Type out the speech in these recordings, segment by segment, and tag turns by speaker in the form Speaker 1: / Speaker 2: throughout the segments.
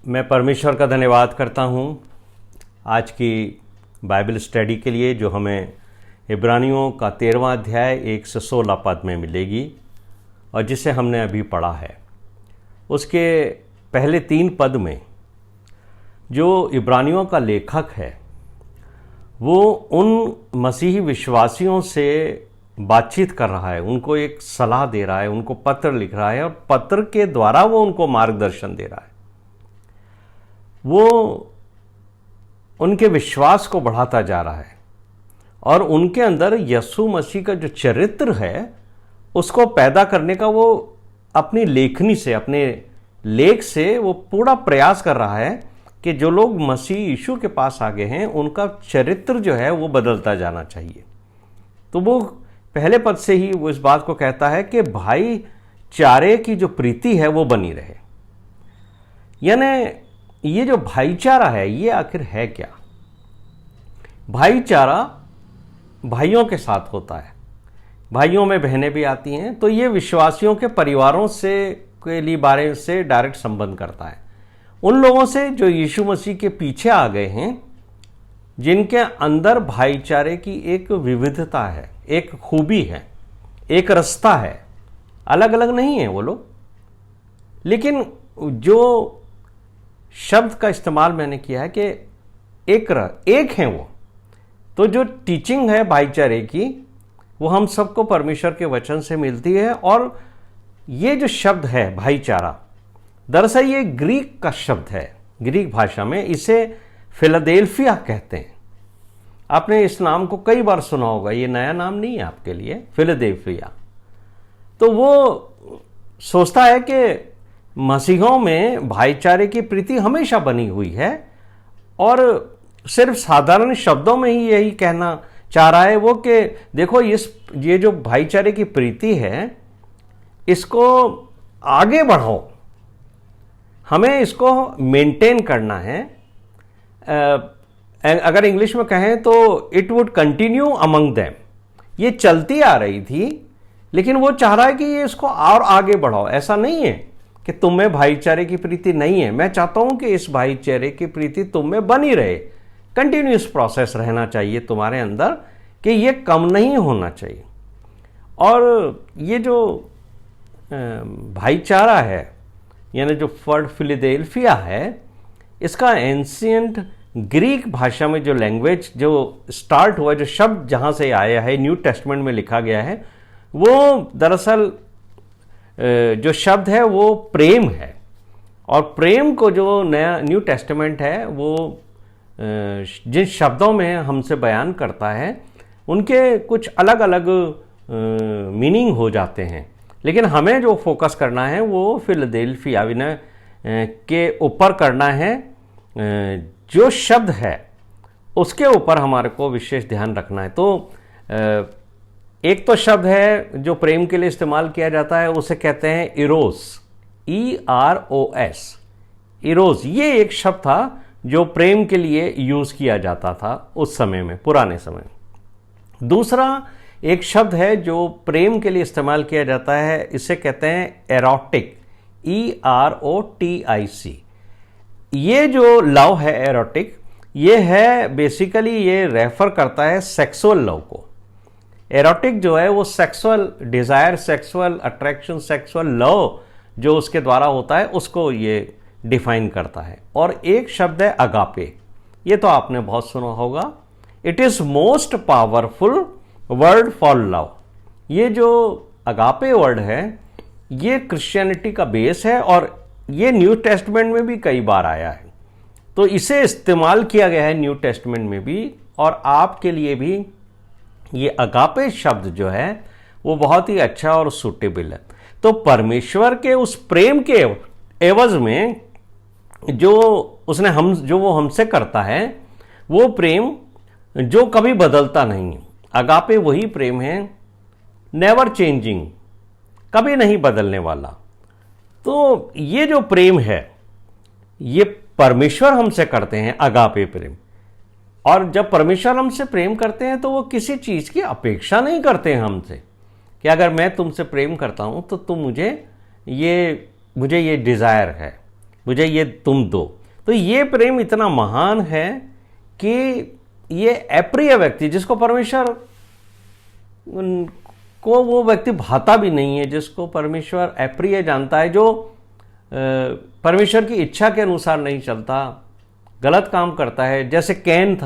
Speaker 1: मैं परमेश्वर का धन्यवाद करता हूँ आज की बाइबल स्टडी के लिए, जो हमें इब्रानियों का 13वां अध्याय 1 से 16 पद में मिलेगी और जिसे हमने अभी पढ़ा है। उसके पहले 3 पद में जो इब्रानियों का लेखक है वो उन मसीही विश्वासियों से बातचीत कर रहा है, उनको एक सलाह दे रहा है, उनको पत्र लिख रहा है और पत्र के द्वारा वो उनको मार्गदर्शन दे रहा है। वो उनके विश्वास को बढ़ाता जा रहा है और उनके अंदर यीशु मसीह का जो चरित्र है उसको पैदा करने का वो अपनी लेखनी से, अपने लेख से वो पूरा प्रयास कर रहा है कि जो लोग मसीह यीशु के पास आ गए हैं उनका चरित्र जो है वो बदलता जाना चाहिए। तो वो पहले पद से ही वो इस बात को कहता है कि भाईचारे की जो प्रीति है वो बनी रहे। यानी ये जो भाईचारा है ये आखिर है क्या? भाईचारा भाइयों के साथ होता है, भाइयों में बहनें भी आती हैं, तो ये विश्वासियों के परिवारों से के लिए बारे से डायरेक्ट संबंध करता है। उन लोगों से जो यीशु मसीह के पीछे आ गए हैं, जिनके अंदर भाईचारे की एक विविधता है, एक खूबी है, एक रास्ता है, अलग अलग नहीं है वो लोग। लेकिन जो शब्द का इस्तेमाल मैंने किया है कि एक हैं वो, तो जो टीचिंग है भाईचारे की वो हम सबको परमेश्वर के वचन से मिलती है। और ये जो शब्द है भाईचारा, दरअसल ये ग्रीक का शब्द है। ग्रीक भाषा में इसे फिलाडेल्फिया कहते हैं। आपने इस नाम को कई बार सुना होगा, ये नया नाम नहीं है आपके लिए, फिलाडेल्फिया। तो वो सोचता है कि मसीहों में भाईचारे की प्रीति हमेशा बनी हुई है और सिर्फ साधारण शब्दों में ही यही कहना चाह रहा है वो कि देखो ये जो भाईचारे की प्रीति है इसको आगे बढ़ाओ, हमें इसको मेंटेन करना है। अगर इंग्लिश में कहें तो it would continue among them. ये चलती आ रही थी लेकिन वो चाह रहा है कि ये इसको और आगे बढ़ाओ। ऐसा नहीं है कि तुम में भाईचारे की प्रीति नहीं है, मैं चाहता हूं कि इस भाईचारे की प्रीति तुम में बनी रहे। कंटिन्यूस प्रोसेस रहना चाहिए तुम्हारे अंदर कि ये कम नहीं होना चाहिए। और ये जो भाईचारा है, यानी जो वर्ड फिलाडेल्फिया है, इसका एंशियंट ग्रीक भाषा में जो लैंग्वेज जो स्टार्ट हुआ, जो शब्द जहां से आया है, न्यू टेस्टमेंट में लिखा गया है, वो दरअसल जो शब्द है वो प्रेम है। और प्रेम को जो नया न्यू टेस्टामेंट है वो जिन शब्दों में हमसे बयान करता है उनके कुछ अलग अलग मीनिंग हो जाते हैं। लेकिन हमें जो फोकस करना है वो फिलाडेल्फिया के ऊपर करना है। जो शब्द है उसके ऊपर हमारे को विशेष ध्यान रखना है। तो एक तो शब्द है जो प्रेम के लिए इस्तेमाल किया जाता है, उसे कहते हैं इरोस, EROS, इरोस। ये एक शब्द था जो प्रेम के लिए यूज किया जाता था उस समय में, पुराने समय में। दूसरा एक शब्द है जो प्रेम के लिए इस्तेमाल किया जाता है, इसे कहते हैं एरोटिक, EROTIC। ये जो लव है एरोटिक, ये है बेसिकली ये रेफर करता है सेक्सुअल लव को। एरोटिक जो है वो sexual desire, sexual attraction, sexual love जो उसके द्वारा होता है उसको ये डिफाइन करता है। और एक शब्द है अगापे, ये तो आपने बहुत सुना होगा। It is most powerful word for love. ये जो अगापे वर्ड है ये क्रिश्चियनिटी का बेस है और ये न्यू टेस्टमेंट में भी कई बार आया है। तो इसे इस्तेमाल किया गया है न्यू टेस्टमेंट में भी और आपके लिए भी। ये अगापे शब्द जो है वो बहुत ही अच्छा और सूटेबल है। तो परमेश्वर के उस प्रेम के एवज में जो वो हमसे करता है, वो प्रेम जो कभी बदलता नहीं। अगापे वही प्रेम है, नेवर चेंजिंग, कभी नहीं बदलने वाला। तो ये जो प्रेम है ये परमेश्वर हमसे करते हैं, अगापे प्रेम। और जब परमेश्वर हमसे प्रेम करते हैं तो वो किसी चीज की अपेक्षा नहीं करते हैं हमसे कि अगर मैं तुमसे प्रेम करता हूं तो तुम मुझे ये डिजायर है मुझे ये तुम दो। तो ये प्रेम इतना महान है कि ये अप्रिय व्यक्ति, जिसको परमेश्वर को वो व्यक्ति भाता भी नहीं है, जिसको परमेश्वर अप्रिय जानता है, जो परमेश्वर की इच्छा के अनुसार नहीं चलता, गलत काम करता है। जैसे कैन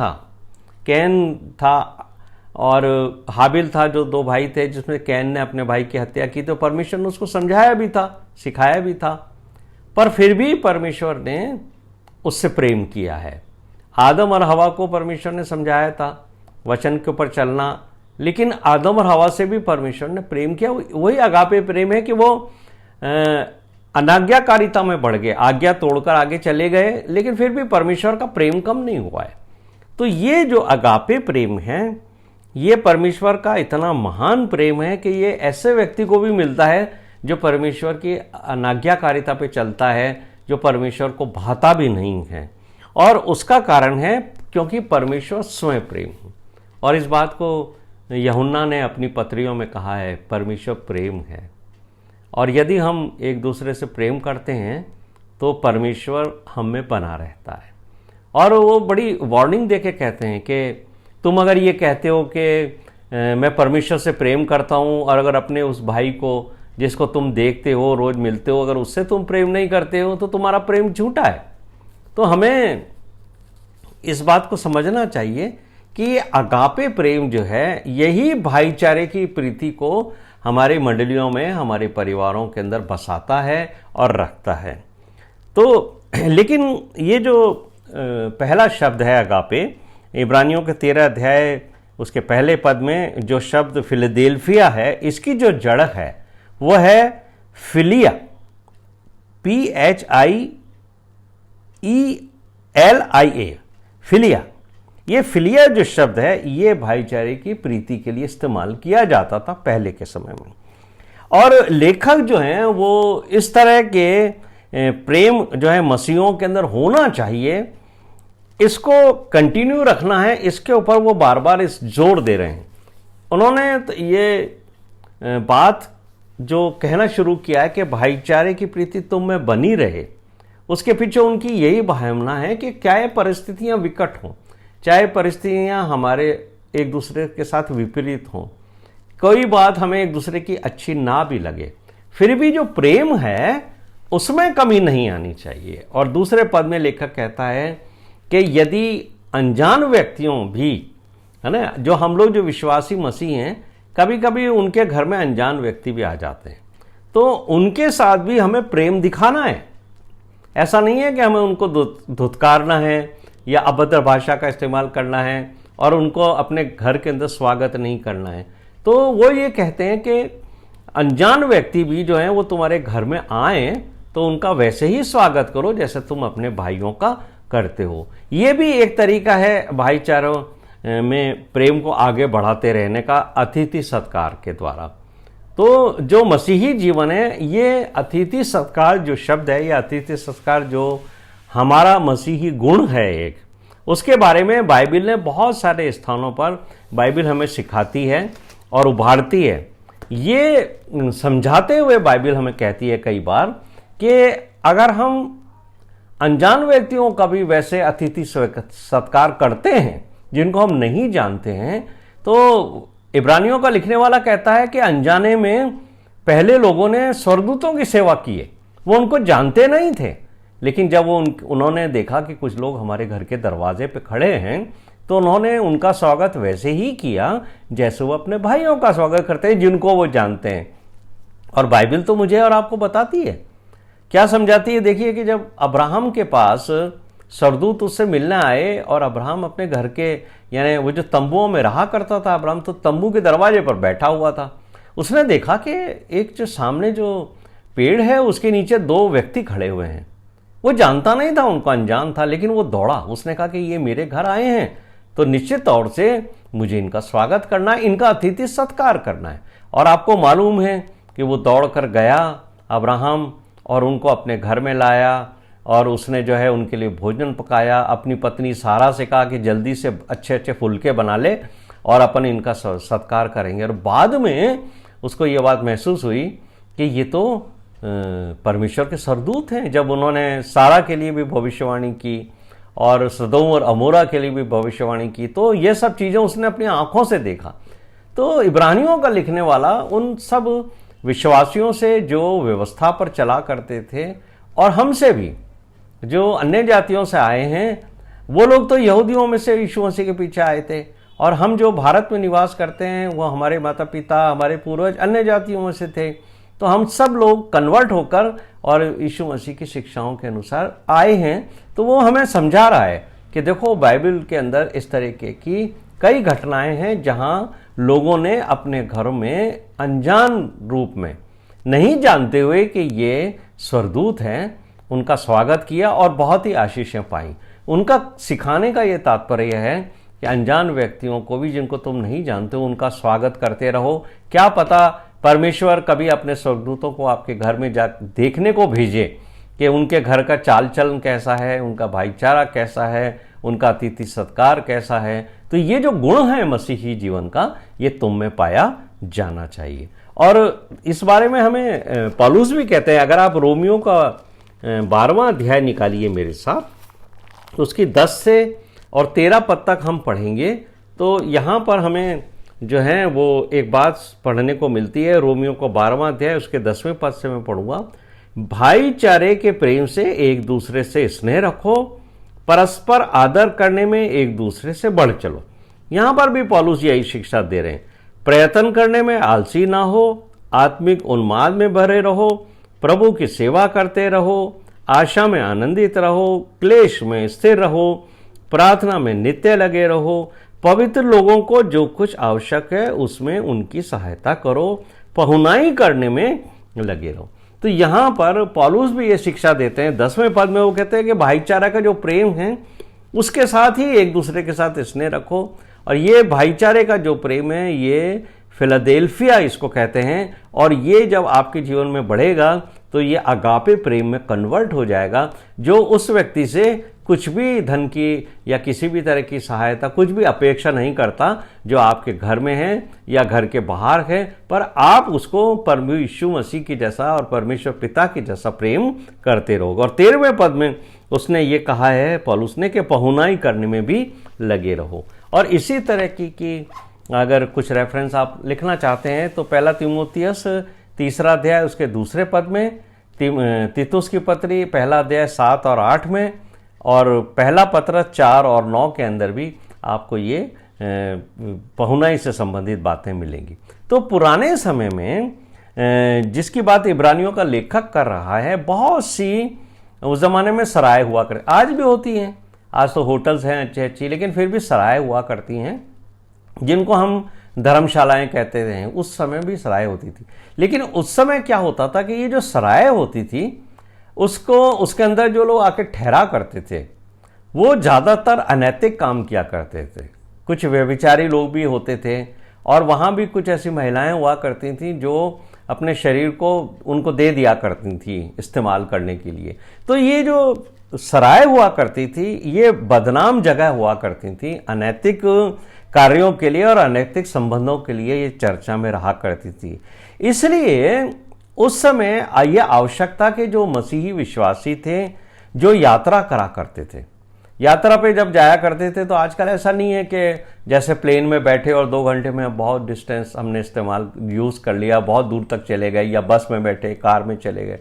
Speaker 1: था और हाबिल था, जो दो भाई थे, जिसमें कैन ने अपने भाई की हत्या की। तो परमेश्वर ने उसको समझाया भी था, सिखाया भी था, पर फिर भी परमेश्वर ने उससे प्रेम किया है। आदम और हवा को परमेश्वर ने समझाया था वचन के ऊपर चलना, लेकिन आदम और हवा से भी परमेश्वर ने प्रेम किया। वही अगापे प्रेम है कि वो अनाज्ञाकारिता में बढ़ गए, आज्ञा तोड़कर आगे चले गए, लेकिन फिर भी परमेश्वर का प्रेम कम नहीं हुआ है। तो ये जो अगापे प्रेम है, ये परमेश्वर का इतना महान प्रेम है कि ये ऐसे व्यक्ति को भी मिलता है जो परमेश्वर की अनाज्ञाकारिता पे चलता है, जो परमेश्वर को भाता भी नहीं है। और उसका कारण है क्योंकि परमेश्वर स्वयं प्रेम है। और इस बात को यूहन्ना ने अपनी पत्रियों में कहा है, परमेश्वर प्रेम है। और यदि हम एक दूसरे से प्रेम करते हैं तो परमेश्वर हम में बना रहता है। और वो बड़ी वार्निंग देके कहते हैं कि तुम अगर ये कहते हो कि मैं परमेश्वर से प्रेम करता हूँ, और अगर अपने उस भाई को जिसको तुम देखते हो, रोज मिलते हो, अगर उससे तुम प्रेम नहीं करते हो तो तुम्हारा प्रेम झूठा है। तो हमें इस बात को समझना चाहिए कि ये अगापे प्रेम जो है, यही भाईचारे की प्रीति को हमारे मंडलियों में, हमारे परिवारों के अंदर बसाता है और रखता है। तो लेकिन ये जो पहला शब्द है अगापे, इब्रानियों के 13 अध्याय उसके पहले पद में जो शब्द फिलडेल्फिया है, इसकी जो जड़ है वो है फिलिया, PHIELIA, फिलिया। ये फिलिया जो शब्द है, ये भाईचारे की प्रीति के लिए इस्तेमाल किया जाता था पहले के समय में। और लेखक जो हैं वो इस तरह के प्रेम जो है मसीहों के अंदर होना चाहिए, इसको कंटिन्यू रखना है, इसके ऊपर वो बार बार इस जोर दे रहे हैं। उन्होंने तो ये बात जो कहना शुरू किया है कि भाईचारे की प्रीति तुम में बनी रहे, उसके पीछे उनकी यही भावना है कि चाहे परिस्थितियां विकट हों, चाहे परिस्थितियां हमारे एक दूसरे के साथ विपरीत हों, कोई बात हमें एक दूसरे की अच्छी ना भी लगे, फिर भी जो प्रेम है उसमें कमी नहीं आनी चाहिए। और दूसरे पद में लेखक कहता है कि यदि अनजान व्यक्तियों भी, है ना, जो हम लोग जो विश्वासी मसीह हैं, कभी कभी उनके घर में अनजान व्यक्ति भी आ जाते हैं, तो उनके साथ भी हमें प्रेम दिखाना है। ऐसा नहीं है कि हमें उनको धुतकारना है या अभद्र भाषा का इस्तेमाल करना है और उनको अपने घर के अंदर स्वागत नहीं करना है। तो वो ये कहते हैं कि अनजान व्यक्ति भी जो हैं वो तुम्हारे घर में आए तो उनका वैसे ही स्वागत करो जैसे तुम अपने भाइयों का करते हो। ये भी एक तरीका है भाईचारों में प्रेम को आगे बढ़ाते रहने का, अतिथि सत्कार के द्वारा। तो जो मसीही जीवन है, ये अतिथि सत्कार जो शब्द है, ये अतिथि सत्कार जो हमारा मसीही गुण है एक, उसके बारे में बाइबिल ने बहुत सारे स्थानों पर बाइबिल हमें सिखाती है और उभारती है। ये समझाते हुए बाइबिल हमें कहती है कई बार कि अगर हम अनजान व्यक्तियों का भी वैसे अतिथि सत्कार करते हैं जिनको हम नहीं जानते हैं, तो इब्रानियों का लिखने वाला कहता है कि अनजाने में पहले लोगों ने स्वर्गदूतों की सेवा की है। वो उनको जानते नहीं थे, लेकिन जब उन्होंने देखा कि कुछ लोग हमारे घर के दरवाजे पे खड़े हैं, तो उन्होंने उनका स्वागत वैसे ही किया जैसे वो अपने भाइयों का स्वागत करते हैं जिनको वो जानते हैं। और बाइबिल तो मुझे और आपको बताती है, क्या समझाती है। देखिए कि जब अब्राहम के पास स्वर्गदूत उससे मिलने आए और अब्राहम अपने घर के, यानी वो जो तंबुओं में रहा करता था अब्राहम, तो तंबू के दरवाजे पर बैठा हुआ था। उसने देखा कि एक जो सामने जो पेड़ है उसके नीचे दो व्यक्ति खड़े हुए हैं। वो जानता नहीं था, उनको अनजान था, लेकिन वो दौड़ा। उसने कहा कि ये मेरे घर आए हैं तो निश्चित तौर से मुझे इनका स्वागत करना है, इनका अतिथि सत्कार करना है। और आपको मालूम है कि वो दौड़ कर गया अब्राहम और उनको अपने घर में लाया और उसने जो है उनके लिए भोजन पकाया। अपनी पत्नी सारा से कहा कि जल्दी से अच्छे अच्छे फुलके बना ले और अपन इनका सत्कार करेंगे। और बाद में उसको ये बात महसूस हुई कि ये तो परमेश्वर के सरदूत हैं। जब उन्होंने सारा के लिए भी भविष्यवाणी की और सदोम और अमोरा के लिए भी भविष्यवाणी की, तो ये सब चीज़ें उसने अपनी आंखों से देखा। तो इब्रानियों का लिखने वाला उन सब विश्वासियों से जो व्यवस्था पर चला करते थे, और हमसे भी जो अन्य जातियों से आए हैं, वो लोग तो यहूदियों में से यीशु मसीह के पीछे आए थे, और हम जो भारत में निवास करते हैं वो हमारे माता पिता, हमारे पूर्वज अन्य जातियों में से थे। तो हम सब लोग कन्वर्ट होकर और यीशु मसीह की शिक्षाओं के अनुसार आए हैं। तो वो हमें समझा रहा है कि देखो, बाइबल के अंदर इस तरीके की कई घटनाएं हैं जहां लोगों ने अपने घरों में अनजान रूप में, नहीं जानते हुए कि ये स्वर्गदूत हैं, उनका स्वागत किया और बहुत ही आशीषें पाई। उनका सिखाने का ये तात्पर्य है कि अनजान व्यक्तियों को भी, जिनको तुम नहीं जानते हो, उनका स्वागत करते रहो। क्या पता परमेश्वर कभी अपने स्वर्गदूतों को आपके घर में जा देखने को भेजे कि उनके घर का चाल चलन कैसा है, उनका भाईचारा कैसा है, उनका अतिथि सत्कार कैसा है। तो ये जो गुण है मसीही जीवन का, ये तुम में पाया जाना चाहिए। और इस बारे में हमें पौलुस भी कहते हैं। अगर आप रोमियो का 12वां अध्याय निकालिए मेरे साथ, तो उसकी 10 से और 13 पद तक हम पढ़ेंगे। तो यहाँ पर हमें जो है वो एक बात पढ़ने को मिलती है। रोमियो को 12वां अध्याय उसके 10वें पद से मैं पढ़ूंगा। भाईचारे के प्रेम से एक दूसरे से स्नेह रखो, परस्पर आदर करने में एक दूसरे से बढ़ चलो। यहाँ पर भी पौलुस यही शिक्षा दे रहे हैं। प्रयत्न करने में आलसी ना हो, आत्मिक उन्माद में भरे रहो, प्रभु की सेवा करते रहो, आशा में आनंदित रहो, क्लेश में स्थिर रहो, प्रार्थना में नित्य लगे रहो, पवित्र लोगों को जो कुछ आवश्यक है उसमें उनकी सहायता करो, पहुनाई करने में लगे रहो। तो यहाँ पर पौलुस भी ये शिक्षा देते हैं। 10वें पद में वो कहते हैं कि भाईचारा का जो प्रेम है उसके साथ ही एक दूसरे के साथ स्नेह रखो। और ये भाईचारे का जो प्रेम है, ये फिलाडेल्फिया इसको कहते हैं। और ये जब आपके जीवन में बढ़ेगा तो ये अगापे प्रेम में कन्वर्ट हो जाएगा, जो उस व्यक्ति से कुछ भी धन की या किसी भी तरह की सहायता, कुछ भी अपेक्षा नहीं करता, जो आपके घर में है या घर के बाहर है, पर आप उसको परम यीशु मसीह की जैसा और परमेश्वर पिता की जैसा प्रेम करते रहोगे। और 13वें पद में उसने ये कहा है पौलुस ने कि पहुनाई करने में भी लगे रहो। और इसी तरह की अगर कुछ रेफरेंस आप लिखना चाहते हैं तो पहला तीमुथियुस 3 अध्याय उसके 2 पद में, तीतुस की पत्री 1 अध्याय 7 और 8 में, और पहला पत्र 4 और 9 के अंदर भी आपको ये पहुनाई से संबंधित बातें मिलेंगी। तो पुराने समय में जिसकी बात इब्रानियों का लेखक कर रहा है, बहुत सी उस जमाने में सराय हुआ कर, आज भी होती हैं। आज तो होटल्स हैं अच्छी अच्छी, लेकिन फिर भी सराय हुआ करती हैं, जिनको हम धर्मशालाएं कहते थे। उस समय भी सराय होती थी। लेकिन उस समय क्या होता था कि ये जो सराय होती थी, उसके अंदर जो लोग आके ठहरा करते थे वो ज़्यादातर अनैतिक काम किया करते थे। कुछ व्यभिचारी लोग भी होते थे, और वहाँ भी कुछ ऐसी महिलाएं हुआ करती थीं जो अपने शरीर को उनको दे दिया करती थी इस्तेमाल करने के लिए। तो ये जो सराय हुआ करती थी, ये बदनाम जगह हुआ करती थी, अनैतिक कार्यों के लिए और अनैतिक संबंधों के लिए ये चर्चा में रहा करती थी। इसलिए उस समय ये आवश्यकता के जो मसीही विश्वासी थे जो यात्रा करा करते थे, यात्रा पे जब जाया करते थे, तो आजकल ऐसा नहीं है कि जैसे प्लेन में बैठे और 2 घंटे में बहुत डिस्टेंस हमने यूज़ कर लिया, बहुत दूर तक चले गए, या बस में बैठे, कार में चले गए।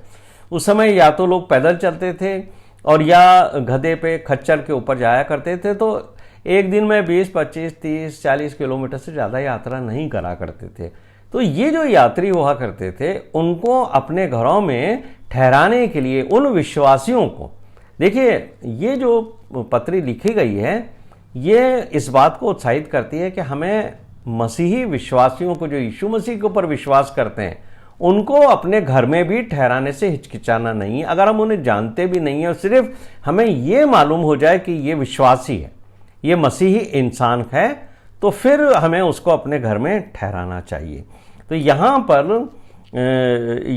Speaker 1: उस समय या तो लोग पैदल चलते थे और या गधे पे, खच्चर के ऊपर जाया करते थे। तो एक दिन में 20, 25, 30, 40 किलोमीटर से ज़्यादा यात्रा नहीं करा करते थे। तो ये जो यात्री हुआ करते थे, उनको अपने घरों में ठहराने के लिए उन विश्वासियों को, देखिए ये जो पत्री लिखी गई है, ये इस बात को उत्साहित करती है कि हमें मसीही विश्वासियों को, जो यीशु मसीह के ऊपर विश्वास करते हैं, उनको अपने घर में भी ठहराने से हिचकिचाना नहीं है। अगर हम उन्हें जानते भी नहीं है और सिर्फ हमें ये मालूम हो जाए कि ये विश्वासी है, ये मसीही इंसान है, तो फिर हमें उसको अपने घर में ठहराना चाहिए। तो यहाँ पर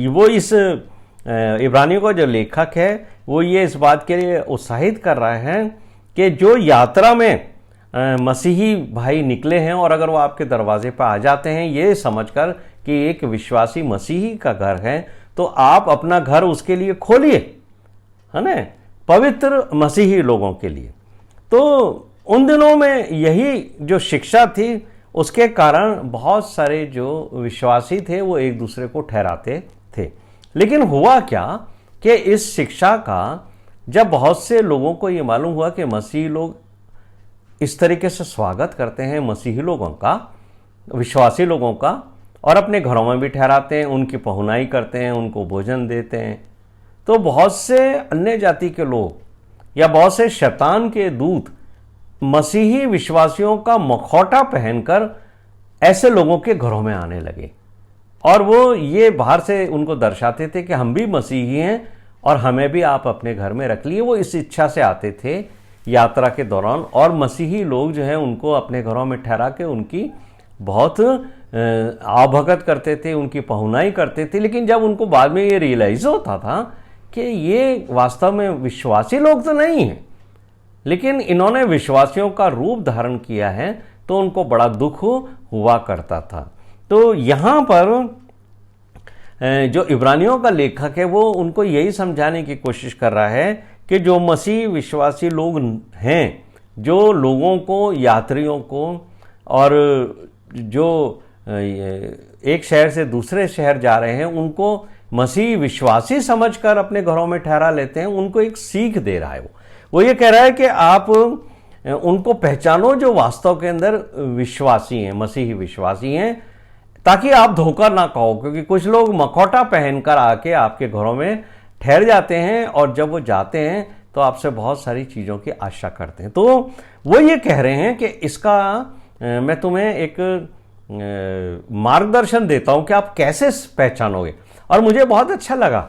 Speaker 1: वो इस इब्रानियों का जो लेखक है, वो ये इस बात के लिए उत्साहित कर रहा है कि जो यात्रा में मसीही भाई निकले हैं, और अगर वो आपके दरवाजे पर आ जाते हैं ये समझकर कि एक विश्वासी मसीही का घर है, तो आप अपना घर उसके लिए खोलिए, है ना, पवित्र मसीही लोगों के लिए। तो उन दिनों में यही जो शिक्षा थी, उसके कारण बहुत सारे जो विश्वासी थे वो एक दूसरे को ठहराते थे। लेकिन हुआ क्या कि इस शिक्षा का जब बहुत से लोगों को ये मालूम हुआ कि मसीही लोग इस तरीके से स्वागत करते हैं मसीही लोगों का, विश्वासी लोगों का, और अपने घरों में भी ठहराते हैं, उनकी पहुनाई करते हैं, उनको भोजन देते हैं, तो बहुत से अन्य जाति के लोग या बहुत से शैतान के दूत मसीही विश्वासियों का मखौटा पहनकर ऐसे लोगों के घरों में आने लगे, और वो ये बाहर से उनको दर्शाते थे कि हम भी मसीही हैं और हमें भी आप अपने घर में रख लिए। वो इस इच्छा से आते थे यात्रा के दौरान, और मसीही लोग जो हैं उनको अपने घरों में ठहरा के उनकी बहुत आवभगत करते थे, उनकी पहुनाई करते थे। लेकिन जब उनको बाद में ये रियलाइज होता था कि ये वास्तव में विश्वासी लोग तो नहीं हैं, लेकिन इन्होंने विश्वासियों का रूप धारण किया है, तो उनको बड़ा दुख हुआ करता था। तो यहाँ पर जो इब्रानियों का लेखक है वो उनको यही समझाने की कोशिश कर रहा है कि जो मसीह विश्वासी लोग हैं, जो लोगों को, यात्रियों को, और जो एक शहर से दूसरे शहर जा रहे हैं, उनको मसीह विश्वासी समझकर अपने घरों में ठहरा लेते हैं, उनको एक सीख दे रहा है। वो ये कह रहा है कि आप उनको पहचानो जो वास्तव के अंदर विश्वासी हैं, मसीही विश्वासी हैं, ताकि आप धोखा ना खाओ। क्योंकि कुछ लोग मखौटा पहनकर आके आपके घरों में ठहर जाते हैं, और जब वो जाते हैं तो आपसे बहुत सारी चीज़ों की आशा करते हैं। तो वो ये कह रहे हैं कि इसका मैं तुम्हें एक मार्गदर्शन देता हूं कि आप कैसे पहचानोगे। और मुझे बहुत अच्छा लगा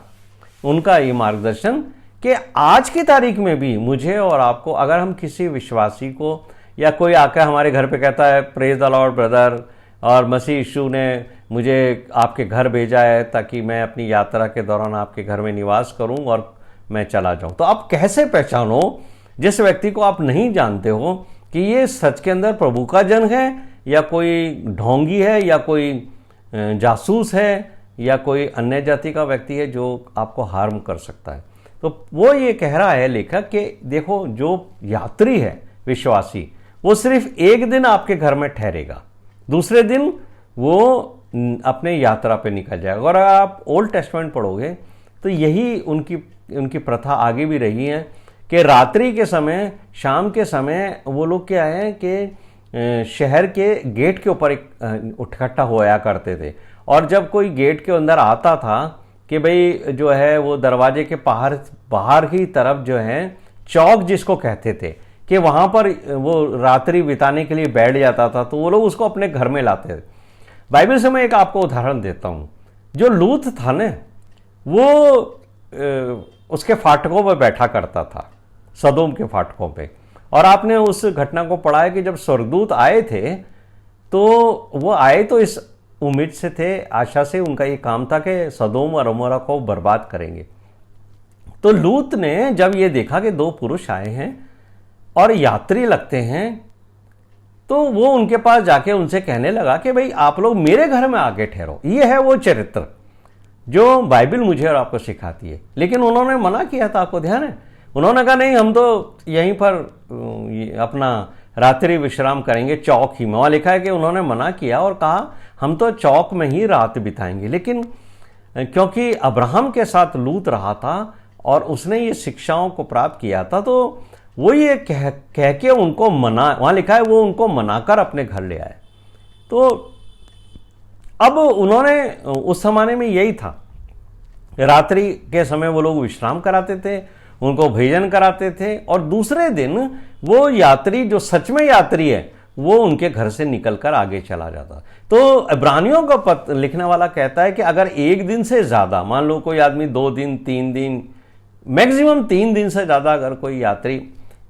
Speaker 1: उनका ये मार्गदर्शन कि आज की तारीख में भी मुझे और आपको, अगर हम किसी विश्वासी को, या कोई आकर हमारे घर पे कहता है प्रेज द लॉर्ड ब्रदर, और मसीह यीशु ने मुझे आपके घर भेजा है ताकि मैं अपनी यात्रा के दौरान आपके घर में निवास करूं और मैं चला जाऊं, तो आप कैसे पहचानो जिस व्यक्ति को आप नहीं जानते हो कि ये सच के अंदर प्रभु का जन है, या कोई ढोंगी है, या कोई जासूस है, या कोई अन्य जाति का व्यक्ति है जो आपको हार्म कर सकता है। तो वो ये कह रहा है लेखक कि देखो, जो यात्री है विश्वासी, वो सिर्फ एक दिन आपके घर में ठहरेगा, दूसरे दिन वो अपने यात्रा पे निकल जाएगा। और अगर आप ओल्ड टेस्टमेंट पढ़ोगे तो यही उनकी प्रथा आगे भी रही है कि रात्रि के समय, शाम के समय वो लोग क्या है कि शहर के गेट के ऊपर इकट्ठा होया करते थे, और जब कोई गेट के अंदर आता था कि भाई जो है वो दरवाजे के बाहर की तरफ जो है चौक जिसको कहते थे, कि वहां पर वो रात्रि बिताने के लिए बैठ जाता था, तो वो लोग उसको अपने घर में लाते थे। बाइबल से मैं एक आपको उदाहरण देता हूं। जो लूत था ना, वो उसके फाटकों पर बैठा करता था, सदोम के फाटकों पे, और आपने उस घटना को पढ़ा है कि जब स्वर्गदूत आए थे तो वो आए तो इस उम्मीद से थे, आशा से, उनका ये काम था कि सदोम और अमोरा को बर्बाद करेंगे। तो लूत ने जब ये देखा कि दो पुरुष आए हैं और यात्री लगते हैं, तो वो उनके पास जाके उनसे कहने लगा कि भाई आप लोग मेरे घर में आके ठहरो। ये है वो चरित्र जो बाइबल मुझे और आपको सिखाती है। लेकिन उन्होंने मना किया था, आपको ध्यान है, उन्होंने कहा नहीं, हम तो यहीं पर अपना रात्रि विश्राम करेंगे चौक ही में। वहां लिखा है कि उन्होंने मना किया और कहा हम तो चौक में ही रात बिताएंगे। लेकिन क्योंकि अब्राहम के साथ लूत रहा था और उसने ये शिक्षाओं को प्राप्त किया था, तो वो ये कह के उनको मना, वहां लिखा है वो उनको मनाकर अपने घर ले आए। तो अब उन्होंने, उस जमाने में यही था, रात्रि के समय वो लोग विश्राम कराते थे, उनको भोजन कराते थे, और दूसरे दिन वो यात्री जो सच में यात्री है वो उनके घर से निकलकर आगे चला जाता। तो इब्रानियों का पत्र लिखने वाला कहता है कि अगर एक दिन से ज्यादा, मान लो कोई आदमी 2 दिन 3 दिन, मैक्सिमम 3 दिन से ज्यादा अगर कोई यात्री,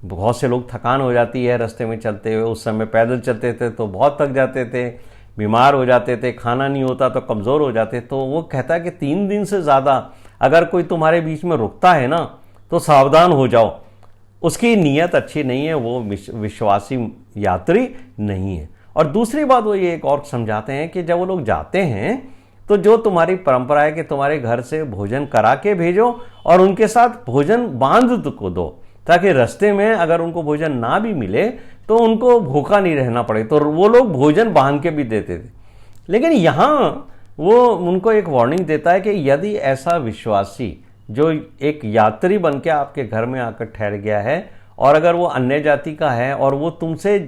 Speaker 1: बहुत से लोग थकान हो जाती है रास्ते में चलते हुए, उस समय पैदल चलते थे तो बहुत थक जाते थे, बीमार हो जाते थे, खाना नहीं होता तो कमजोर हो जाते। तो वो कहता है कि 3 दिन से ज्यादा अगर कोई तुम्हारे बीच में रुकता है ना, तो सावधान हो जाओ, उसकी नीयत अच्छी नहीं है, वो विश्वासी यात्री नहीं है। और दूसरी बात वो ये एक और समझाते हैं कि जब वो लोग जाते हैं तो जो तुम्हारी परंपरा है कि तुम्हारे घर से भोजन करा के भेजो और उनके साथ भोजन बांध को दो, ताकि रास्ते में अगर उनको भोजन ना भी मिले तो उनको भूखा नहीं रहना पड़े। तो वो लोग भोजन बांध के भी देते थे। लेकिन यहाँ वो उनको एक वार्निंग देता है कि यदि ऐसा विश्वासी जो एक यात्री बन के आपके घर में आकर ठहर गया है और अगर वो अन्य जाति का है और वो तुमसे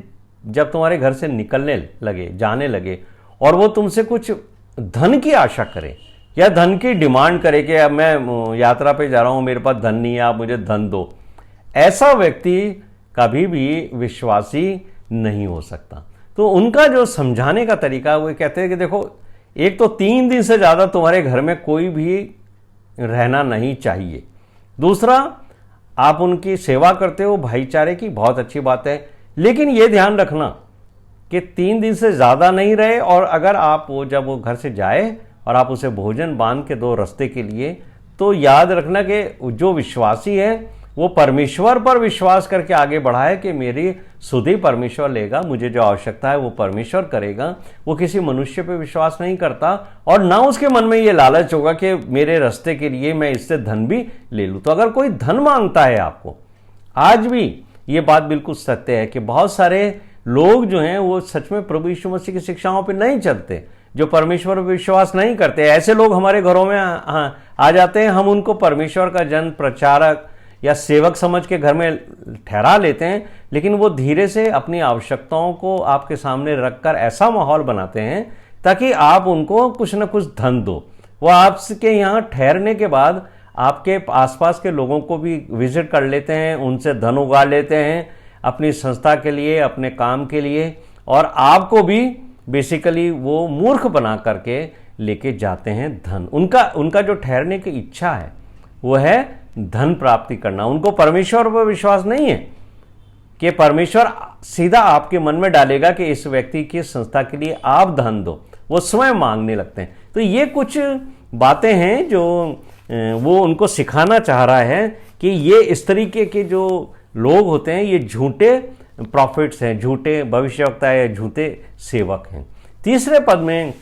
Speaker 1: जब तुम्हारे घर से निकलने लगे, जाने लगे, और वो तुमसे कुछ धन की आशा करे या धन की डिमांड करे कि अब मैं यात्रा पे जा रहा हूँ, मेरे पास धन नहीं है, आप मुझे धन दो, ऐसा व्यक्ति कभी भी विश्वासी नहीं हो सकता। तो उनका जो समझाने का तरीका, वो कहते हैं कि देखो, एक तो 3 दिन से ज़्यादा तुम्हारे घर में कोई भी रहना नहीं चाहिए। दूसरा, आप उनकी सेवा करते हो भाईचारे की, बहुत अच्छी बात है, लेकिन ये ध्यान रखना कि 3 दिन से ज़्यादा नहीं रहे। और अगर आप जब वो घर से जाए और आप उसे भोजन बांध के दो रास्ते के लिए, तो याद रखना कि जो विश्वासी है वो परमेश्वर पर विश्वास करके आगे बढ़ा है कि मेरी सुधि परमेश्वर लेगा, मुझे जो आवश्यकता है वो परमेश्वर करेगा। वो किसी मनुष्य पे विश्वास नहीं करता और ना उसके मन में ये लालच होगा कि मेरे रास्ते के लिए मैं इससे धन भी ले लूँ। तो अगर कोई धन मांगता है आपको, आज भी ये बात बिल्कुल सत्य है कि बहुत सारे लोग जो हैं वो सच में प्रभु यीशु मसीह की शिक्षाओं पर नहीं चलते, जो परमेश्वर पर विश्वास नहीं करते। ऐसे लोग हमारे घरों में आ जाते हैं, हम उनको परमेश्वर का जन प्रचारक या सेवक समझ के घर में ठहरा लेते हैं, लेकिन वो धीरे से अपनी आवश्यकताओं को आपके सामने रखकर ऐसा माहौल बनाते हैं ताकि आप उनको कुछ ना कुछ धन दो। वो आपके यहाँ ठहरने के बाद आपके आसपास के लोगों को भी विजिट कर लेते हैं, उनसे धन उगा लेते हैं अपनी संस्था के लिए, अपने काम के लिए, और आपको भी बेसिकली वो मूर्ख बना करके लेके जाते हैं धन। उनका जो ठहरने की इच्छा है वो है धन प्राप्ति करना। उनको परमेश्वर पर विश्वास नहीं है कि परमेश्वर सीधा आपके मन में डालेगा कि इस व्यक्ति की संस्था के लिए आप धन दो। वो स्वयं मांगने लगते हैं। तो ये कुछ बातें हैं जो वो उनको सिखाना चाह रहा है कि ये इस तरीके के जो लोग होते हैं ये झूठे प्रॉफिट्स हैं, झूठे भविष्यवक्ता है, झूठे सेवक हैं। तीसरे पद में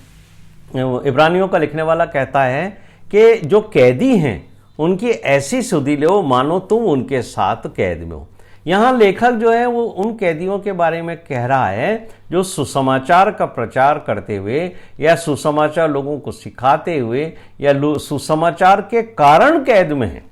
Speaker 1: इब्रानियों का लिखने वाला कहता है कि जो कैदी हैं उनकी ऐसी सुधि लो मानो तुम उनके साथ कैद में हो। यहाँ लेखक जो है वो उन कैदियों के बारे में कह रहा है जो सुसमाचार का प्रचार करते हुए या सुसमाचार लोगों को सिखाते हुए या सुसमाचार के कारण कैद में हैं।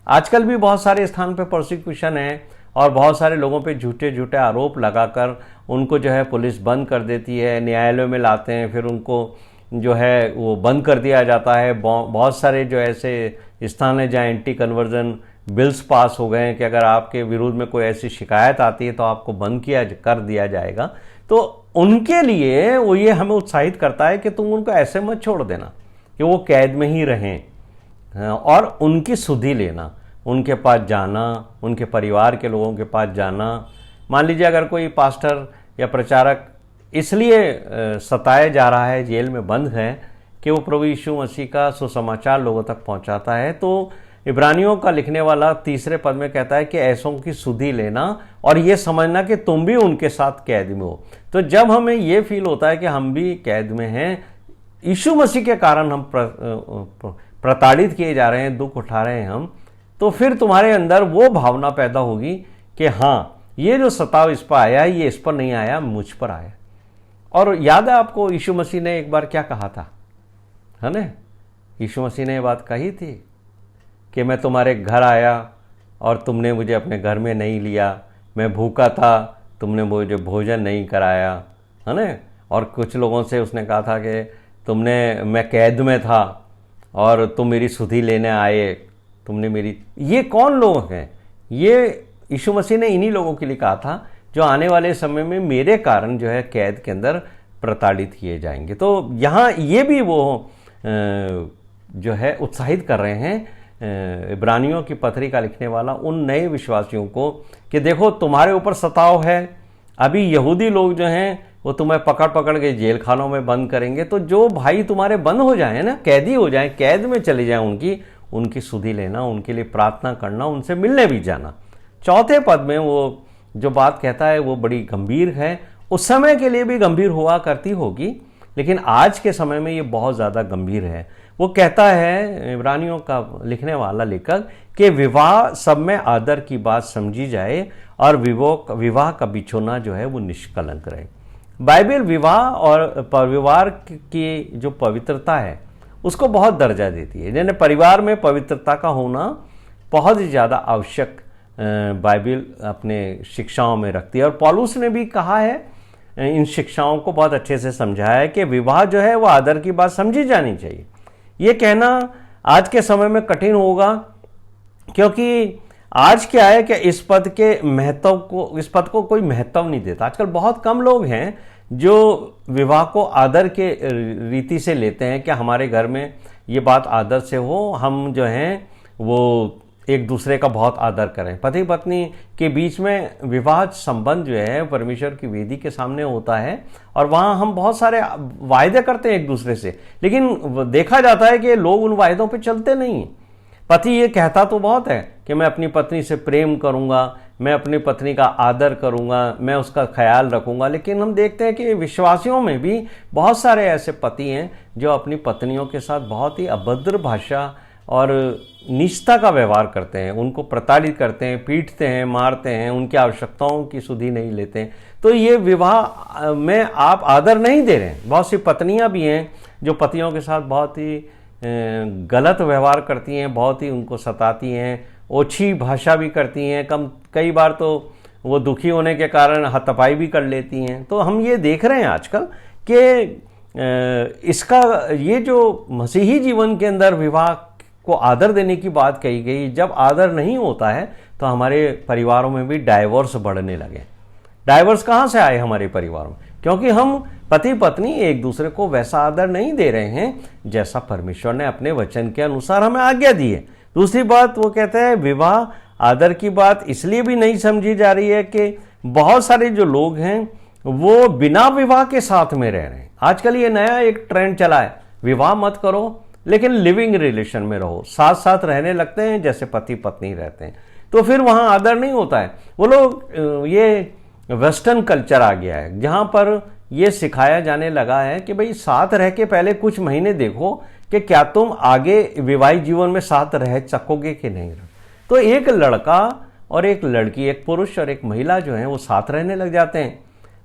Speaker 1: आजकल भी बहुत सारे स्थान पे प्रोसिक्यूशन है और बहुत सारे लोगों पे झूठे झूठे आरोप लगाकर उनको जो है पुलिस बंद कर देती है, न्यायालयों में लाते हैं, फिर उनको जो है वो बंद कर दिया जाता है। बहुत सारे जो ऐसे स्थान है जहाँ एंटी कन्वर्जन बिल्स पास हो गए हैं कि अगर आपके विरुद्ध में कोई ऐसी शिकायत आती है तो आपको बंद कर दिया जाएगा। तो उनके लिए वो ये हमें उत्साहित करता है कि तुम उनको ऐसे मत छोड़ देना कि वो कैद में ही रहें, और उनकी सुधि लेना, उनके पास जाना, उनके परिवार के लोगों के पास जाना। मान लीजिए अगर कोई पास्टर या प्रचारक इसलिए सताया जा रहा है, जेल में बंद है कि वो प्रभु यीशु मसीह का सुसमाचार लोगों तक पहुंचाता है, तो इब्रानियों का लिखने वाला तीसरे पद में कहता है कि ऐसों की सुधि लेना और ये समझना कि तुम भी उनके साथ कैद में हो। तो जब हमें ये फील होता है कि हम भी कैद में हैं, यीशु मसीह के कारण हम प्रताड़ित किए जा रहे हैं, दुख उठा रहे हैं हम, तो फिर तुम्हारे अंदर वो भावना पैदा होगी कि हाँ, ये जो सताव इस पर आया ये इस पर नहीं आया, मुझ पर आया। और याद है आपको यीशु मसीह ने एक बार क्या कहा था, है ना? यीशु मसीह ने ये बात कही थी कि मैं तुम्हारे घर आया और तुमने मुझे अपने घर में नहीं लिया, मैं भूखा था, तुमने मुझे भोजन नहीं कराया, है ना? और कुछ लोगों से उसने कहा था कि मैं कैद में था और तुम मेरी सुधि लेने आए, तुमने मेरी। ये कौन लोग हैं? ये यीशु मसीह ने इन्हीं लोगों के लिए कहा था जो आने वाले समय में मेरे कारण जो है कैद के अंदर प्रताड़ित किए जाएंगे। तो यहाँ ये भी वो जो है उत्साहित कर रहे हैं इब्रानियों की पत्री का लिखने वाला उन नए विश्वासियों को कि देखो तुम्हारे ऊपर सताव है। अभी यहूदी लोग जो हैं वो तुम्हें पकड़ पकड़ के जेल खानों में बंद करेंगे, तो जो भाई तुम्हारे बंद हो जाए ना, कैदी हो जाए, कैद में चले जाए, उनकी सुधि लेना, उनके लिए प्रार्थना करना, उनसे मिलने भी जाना। चौथे पद में वो जो बात कहता है वो बड़ी गंभीर है, उस समय के लिए भी गंभीर हुआ करती होगी, लेकिन आज के समय में ये बहुत ज़्यादा गंभीर है। वो कहता है, इब्रानियों का लिखने वाला लेखक, कि विवाह सब में आदर की बात समझी जाए और विवाह का बिछोना जो है वो निष्कलंक रहे। बाइबल विवाह और परिवार की जो पवित्रता है उसको बहुत दर्जा देती है, यानी परिवार में पवित्रता का होना बहुत ही ज़्यादा आवश्यक बाइबल अपने शिक्षाओं में रखती है। और पौलुस ने भी कहा है, इन शिक्षाओं को बहुत अच्छे से समझाया है कि विवाह जो है वो आदर की बात समझी जानी चाहिए। ये कहना आज के समय में कठिन होगा, क्योंकि आज क्या है कि इस पद को कोई महत्व नहीं देता। आजकल बहुत कम लोग हैं जो विवाह को आदर के रीति से लेते हैं कि हमारे घर में ये बात आदर से हो, हम जो हैं वो एक दूसरे का बहुत आदर करें। पति पत्नी के बीच में विवाह संबंध जो है परमेश्वर की वेदी के सामने होता है और वहाँ हम बहुत सारे वायदे करते हैं एक दूसरे से, लेकिन देखा जाता है कि लोग उन वायदों पे चलते नहीं। पति ये कहता तो बहुत है कि मैं अपनी पत्नी से प्रेम करूँगा, मैं अपनी पत्नी का आदर करूँगा, मैं उसका ख्याल रखूँगा, लेकिन हम देखते हैं कि विश्वासियों में भी बहुत सारे ऐसे पति हैं जो अपनी पत्नियों के साथ बहुत ही अभद्र भाषा और नीचता का व्यवहार करते हैं, उनको प्रताड़ित करते हैं, पीटते हैं, मारते हैं, उनकी आवश्यकताओं की सुधि नहीं लेते हैं। तो ये विवाह में आप आदर नहीं दे रहे हैं। बहुत सी पत्नियां भी हैं जो पतियों के साथ बहुत ही गलत व्यवहार करती हैं, बहुत ही उनको सताती हैं, ओछी भाषा भी करती हैं, कई बार तो वो दुखी होने के कारण हाथापाई भी कर लेती हैं। तो हम ये देख रहे हैं आजकल कि इसका ये जो मसीही जीवन के अंदर विवाह को आदर देने की बात कही गई, जब आदर नहीं होता है तो हमारे परिवारों में भी डाइवोर्स बढ़ने लगे। डाइवोर्स कहाँ से आए हमारे परिवारों में? क्योंकि हम पति पत्नी एक दूसरे को वैसा आदर नहीं दे रहे हैं जैसा परमेश्वर ने अपने वचन के अनुसार हमें आज्ञा दी है। दूसरी बात वो कहते हैं विवाह आदर की बात इसलिए भी नहीं समझी जा रही है कि बहुत सारे जो लोग हैं वो बिना विवाह के साथ में रह रहे हैं। आजकल ये नया एक ट्रेंड चला है, विवाह मत करो लेकिन लिविंग रिलेशन में रहो, साथ साथ रहने लगते हैं जैसे पति पत्नी रहते हैं। तो फिर वहाँ आदर नहीं होता है। वो लोग, ये वेस्टर्न कल्चर आ गया है जहाँ पर ये सिखाया जाने लगा है कि भाई साथ रह के पहले कुछ महीने देखो कि क्या तुम आगे विवाहित जीवन में साथ रह सकोगे कि नहीं। तो एक लड़का और एक लड़की, एक पुरुष और एक महिला जो है वो साथ रहने लग जाते हैं।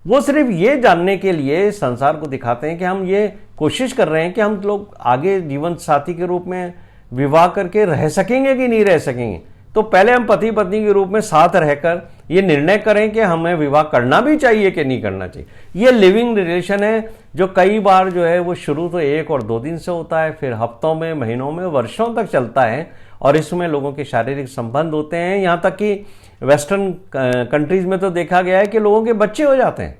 Speaker 1: वो सिर्फ ये जानने के लिए संसार को दिखाते हैं कि हम ये कोशिश कर रहे हैं कि हम लोग आगे जीवन साथी के रूप में विवाह करके रह सकेंगे कि नहीं रह सकेंगे। तो पहले हम पति पत्नी के रूप में साथ रहकर ये निर्णय करें कि हमें विवाह करना भी चाहिए कि नहीं करना चाहिए। ये लिविंग रिलेशन है जो कई बार जो है वो शुरू तो 1 और 2 दिन से होता है, फिर हफ्तों में, महीनों में, वर्षों तक चलता है और इसमें लोगों के शारीरिक संबंध होते हैं। यहाँ तक कि वेस्टर्न कंट्रीज में तो देखा गया है कि लोगों के बच्चे हो जाते हैं,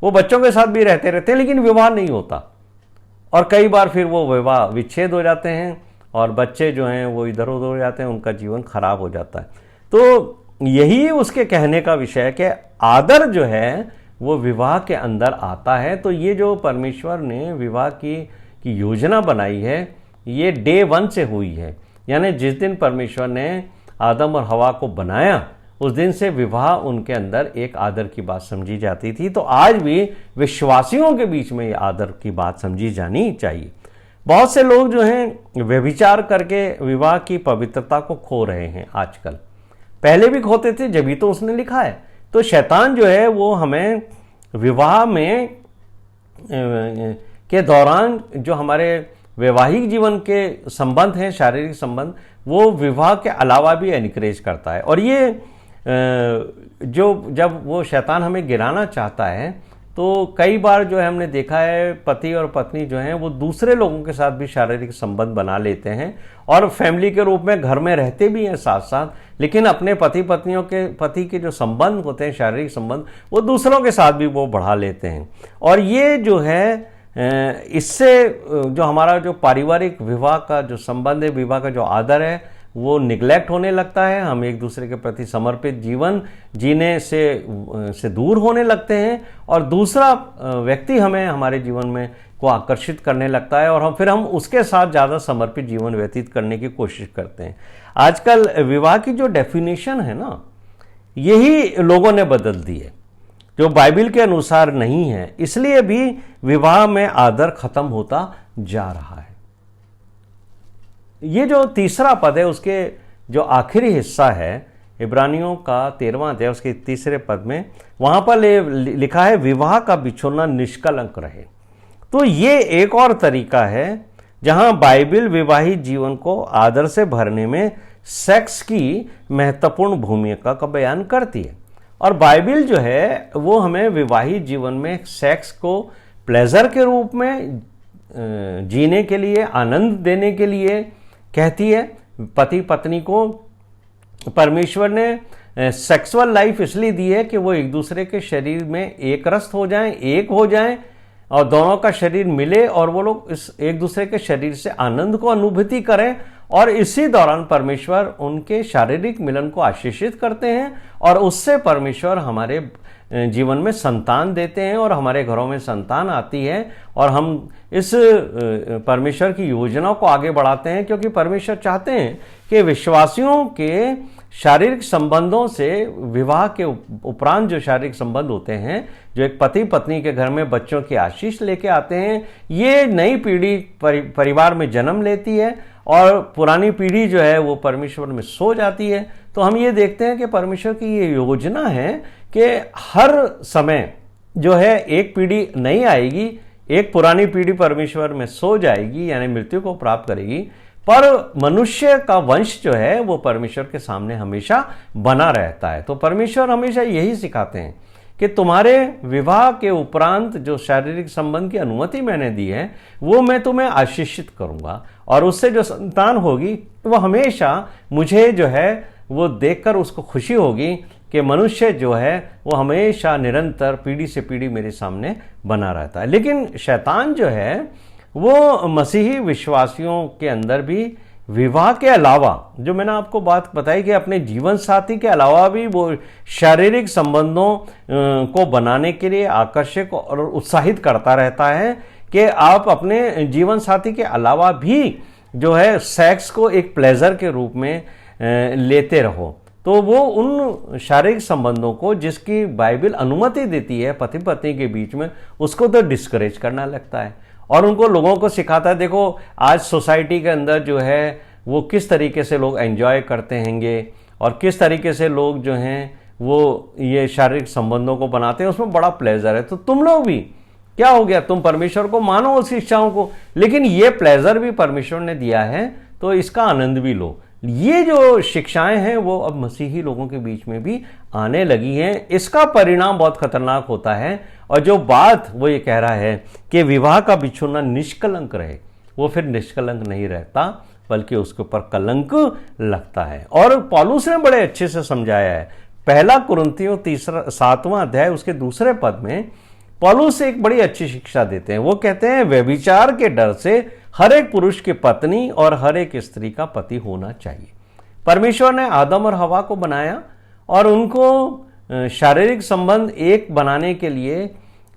Speaker 1: वो बच्चों के साथ भी रहते हैं लेकिन विवाह नहीं होता। और कई बार फिर वो विवाह विच्छेद हो जाते हैं और बच्चे जो हैं वो इधर उधर हो जाते हैं, उनका जीवन खराब हो जाता है। तो यही उसके कहने का विषय है कि आदर जो है वो विवाह के अंदर आता है। तो ये जो परमेश्वर ने विवाह की योजना बनाई है ये डे 1 से हुई है, यानी जिस दिन परमेश्वर ने आदम और हवा को बनाया उस दिन से विवाह उनके अंदर एक आदर की बात समझी जाती थी। तो आज भी विश्वासियों के बीच में ये आदर की बात समझी जानी चाहिए। बहुत से लोग जो हैं व्यभिचार करके विवाह की पवित्रता को खो रहे हैं आजकल, पहले भी खोते थे, जब भी तो उसने लिखा है। तो शैतान जो है वो हमें विवाह में के दौरान जो हमारे वैवाहिक जीवन के संबंध हैं, शारीरिक संबंध, वो विवाह के अलावा भी एनकरेज करता है। और ये जब वो शैतान हमें गिराना चाहता है तो कई बार जो है हमने देखा है पति और पत्नी जो हैं वो दूसरे लोगों के साथ भी शारीरिक संबंध बना लेते हैं और फैमिली के रूप में घर में रहते भी हैं साथ साथ, लेकिन अपने पति के जो संबंध होते हैं, शारीरिक संबंध, वो दूसरों के साथ भी वो बढ़ा लेते हैं। और ये जो है इससे जो हमारा जो पारिवारिक विवाह का जो संबंध है, विवाह का जो आदर है, वो निगलेक्ट होने लगता है। हम एक दूसरे के प्रति समर्पित जीवन जीने से दूर होने लगते हैं और दूसरा व्यक्ति हमें हमारे जीवन में को आकर्षित करने लगता है और हम उसके साथ ज़्यादा समर्पित जीवन व्यतीत करने की कोशिश करते हैं। आजकल विवाह की जो डेफिनेशन है ना, यही लोगों ने बदल दी है। जो बाइबल के अनुसार नहीं है, इसलिए भी विवाह में आदर खत्म होता जा रहा है। ये जो तीसरा पद है उसके जो आखिरी हिस्सा है इब्रानियों का 13वां अध्याय उसके तीसरे पद में, वहां पर लिखा है विवाह का बिछोना निष्कलंक रहे। तो ये एक और तरीका है जहां बाइबल विवाहित जीवन को आदर से भरने में सेक्स की महत्वपूर्ण भूमिका का बयान करती है। और बाइबल जो है वो हमें विवाहित जीवन में सेक्स को प्लेजर के रूप में जीने के लिए, आनंद देने के लिए कहती है। पति पत्नी को परमेश्वर ने सेक्सुअल लाइफ इसलिए दी है कि वो एक दूसरे के शरीर में एक रस हो जाएं, एक हो जाएं और दोनों का शरीर मिले और वो लोग इस एक दूसरे के शरीर से आनंद को अनुभूति करें, और इसी दौरान परमेश्वर उनके शारीरिक मिलन को आशीषित करते हैं और उससे परमेश्वर हमारे जीवन में संतान देते हैं और हमारे घरों में संतान आती है और हम इस परमेश्वर की योजना को आगे बढ़ाते हैं, क्योंकि परमेश्वर चाहते हैं कि विश्वासियों के शारीरिक संबंधों से, विवाह के उपरांत जो शारीरिक संबंध होते हैं, जो एक पति पत्नी के घर में बच्चों की आशीष लेके आते हैं, ये नई पीढ़ी परिवार में जन्म लेती है और पुरानी पीढ़ी जो है वो परमेश्वर में सो जाती है। तो हम ये देखते हैं कि परमेश्वर की ये योजना है कि हर समय जो है एक पीढ़ी नई आएगी, एक पुरानी पीढ़ी परमेश्वर में सो जाएगी यानी मृत्यु को प्राप्त करेगी, पर मनुष्य का वंश जो है वो परमेश्वर के सामने हमेशा बना रहता है। तो परमेश्वर हमेशा यही सिखाते हैं कि तुम्हारे विवाह के उपरांत जो शारीरिक संबंध की अनुमति मैंने दी है वो मैं तुम्हें आशीषित करूंगा और उससे जो संतान होगी वो हमेशा मुझे जो है वो देखकर उसको खुशी होगी कि मनुष्य जो है वो हमेशा निरंतर पीढ़ी से पीढ़ी मेरे सामने बना रहता है। लेकिन शैतान जो है वो मसीही विश्वासियों के अंदर भी विवाह के अलावा, जो मैंने आपको बात बताई कि अपने जीवन साथी के अलावा भी वो शारीरिक संबंधों को बनाने के लिए आकर्षक और उत्साहित करता रहता है कि आप अपने जीवन साथी के अलावा भी जो है सेक्स को एक प्लेजर के रूप में लेते रहो। तो वो उन शारीरिक संबंधों को जिसकी बाइबल अनुमति देती है पति पत्नी के बीच में, उसको तो डिस्करेज करना लगता है और उनको लोगों को सिखाता है। देखो आज सोसाइटी के अंदर जो है वो किस तरीके से लोग एंजॉय करते हैंगे और किस तरीके से लोग जो हैं वो ये शारीरिक संबंधों को बनाते हैं, उसमें बड़ा प्लेजर है। तो तुम लोग भी क्या हो गया, तुम परमेश्वर को मानो उस इच्छाओं को, लेकिन ये प्लेजर भी परमेश्वर ने दिया है तो इसका आनंद भी लो। ये जो शिक्षाएं हैं वो अब मसीही लोगों के बीच में भी आने लगी हैं। इसका परिणाम बहुत खतरनाक होता है और जो बात वो ये कह रहा है कि विवाह का बिछोना निष्कलंक रहे, वो फिर निष्कलंक नहीं रहता बल्कि उसके ऊपर कलंक लगता है। और पौलुस ने बड़े अच्छे से समझाया है। पहला कुरिन्थियों 7वां अध्याय उसके दूसरे पद में पौलुस एक बड़ी अच्छी शिक्षा देते हैं। वो कहते हैं व्यभिचार के डर से हर एक पुरुष की पत्नी और हर एक स्त्री का पति होना चाहिए। परमेश्वर ने आदम और हवा को बनाया और उनको शारीरिक संबंध एक बनाने के लिए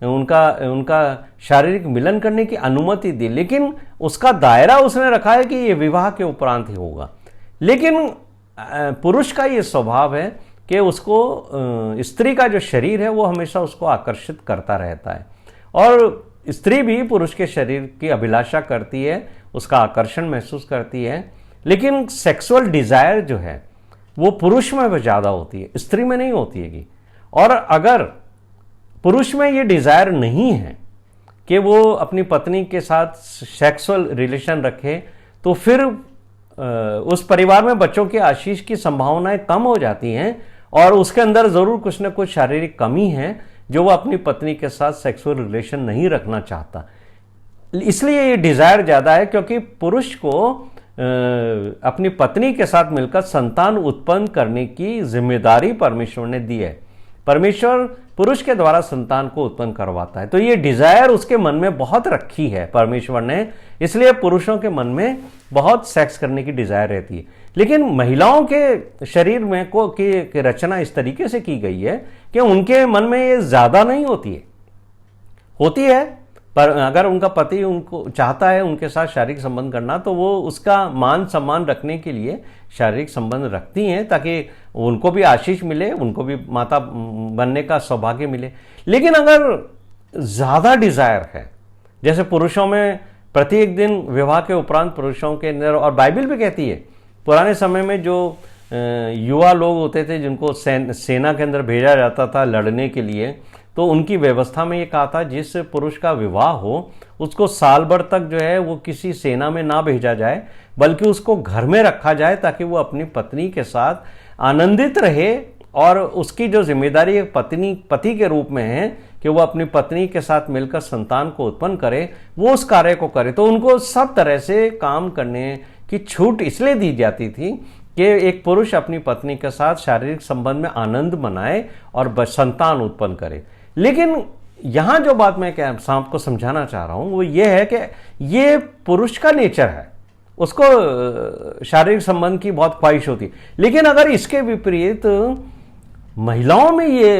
Speaker 1: उनका शारीरिक मिलन करने की अनुमति दी, लेकिन उसका दायरा उसने रखा है कि ये विवाह के उपरांत ही होगा। लेकिन पुरुष का ये स्वभाव है कि उसको स्त्री का जो शरीर है वो हमेशा उसको आकर्षित करता रहता है और स्त्री भी पुरुष के शरीर की अभिलाषा करती है, उसका आकर्षण महसूस करती है। लेकिन सेक्सुअल डिजायर जो है वो पुरुष में ज़्यादा होती है, स्त्री में नहीं होती है। और अगर पुरुष में ये डिजायर नहीं है कि वो अपनी पत्नी के साथ सेक्सुअल रिलेशन रखे, तो फिर उस परिवार में बच्चों की आशीष की संभावनाएं कम हो जाती हैं और उसके अंदर जरूर कुछ न कुछ शारीरिक कमी है जो वो अपनी पत्नी के साथ सेक्सुअल रिलेशन नहीं रखना चाहता। इसलिए ये डिजायर ज्यादा है क्योंकि पुरुष को अपनी पत्नी के साथ मिलकर संतान उत्पन्न करने की जिम्मेदारी परमेश्वर ने दी है। परमेश्वर पुरुष के द्वारा संतान को उत्पन्न करवाता है, तो ये डिजायर उसके मन में बहुत रखी है परमेश्वर ने, इसलिए पुरुषों के मन में बहुत सेक्स करने की डिजायर रहती है। लेकिन महिलाओं के शरीर में की रचना इस तरीके से की गई है कि उनके मन में ये ज्यादा नहीं होती है पर अगर उनका पति उनको चाहता है उनके साथ शारीरिक संबंध करना, तो वो उसका मान सम्मान रखने के लिए शारीरिक संबंध रखती हैं, ताकि उनको भी आशीष मिले, उनको भी माता बनने का सौभाग्य मिले। लेकिन अगर ज़्यादा डिज़ायर है, जैसे पुरुषों में प्रत्येक दिन विवाह के उपरांत पुरुषों के अंदर, और बाइबल भी कहती है, पुराने समय में जो युवा लोग होते थे जिनको सेना के अंदर भेजा जाता था लड़ने के लिए, तो उनकी व्यवस्था में ये कहा था जिस पुरुष का विवाह हो उसको साल भर तक जो है वो किसी सेना में ना भेजा जाए, बल्कि उसको घर में रखा जाए, ताकि वो अपनी पत्नी के साथ आनंदित रहे। और उसकी जो जिम्मेदारी एक पति के रूप में है कि वो अपनी पत्नी के साथ मिलकर संतान को उत्पन्न करे, वो उस कार्य को करे। तो उनको सब तरह से काम करने की छूट इसलिए दी जाती थी कि एक पुरुष अपनी पत्नी के साथ शारीरिक संबंध में आनंद मनाए और संतान उत्पन्न करे। लेकिन यहां जो बात मैं आपको समझाना चाह रहा हूं वो ये है कि ये पुरुष का नेचर है, उसको शारीरिक संबंध की बहुत ख्वाहिश होती है। लेकिन अगर इसके विपरीत महिलाओं में ये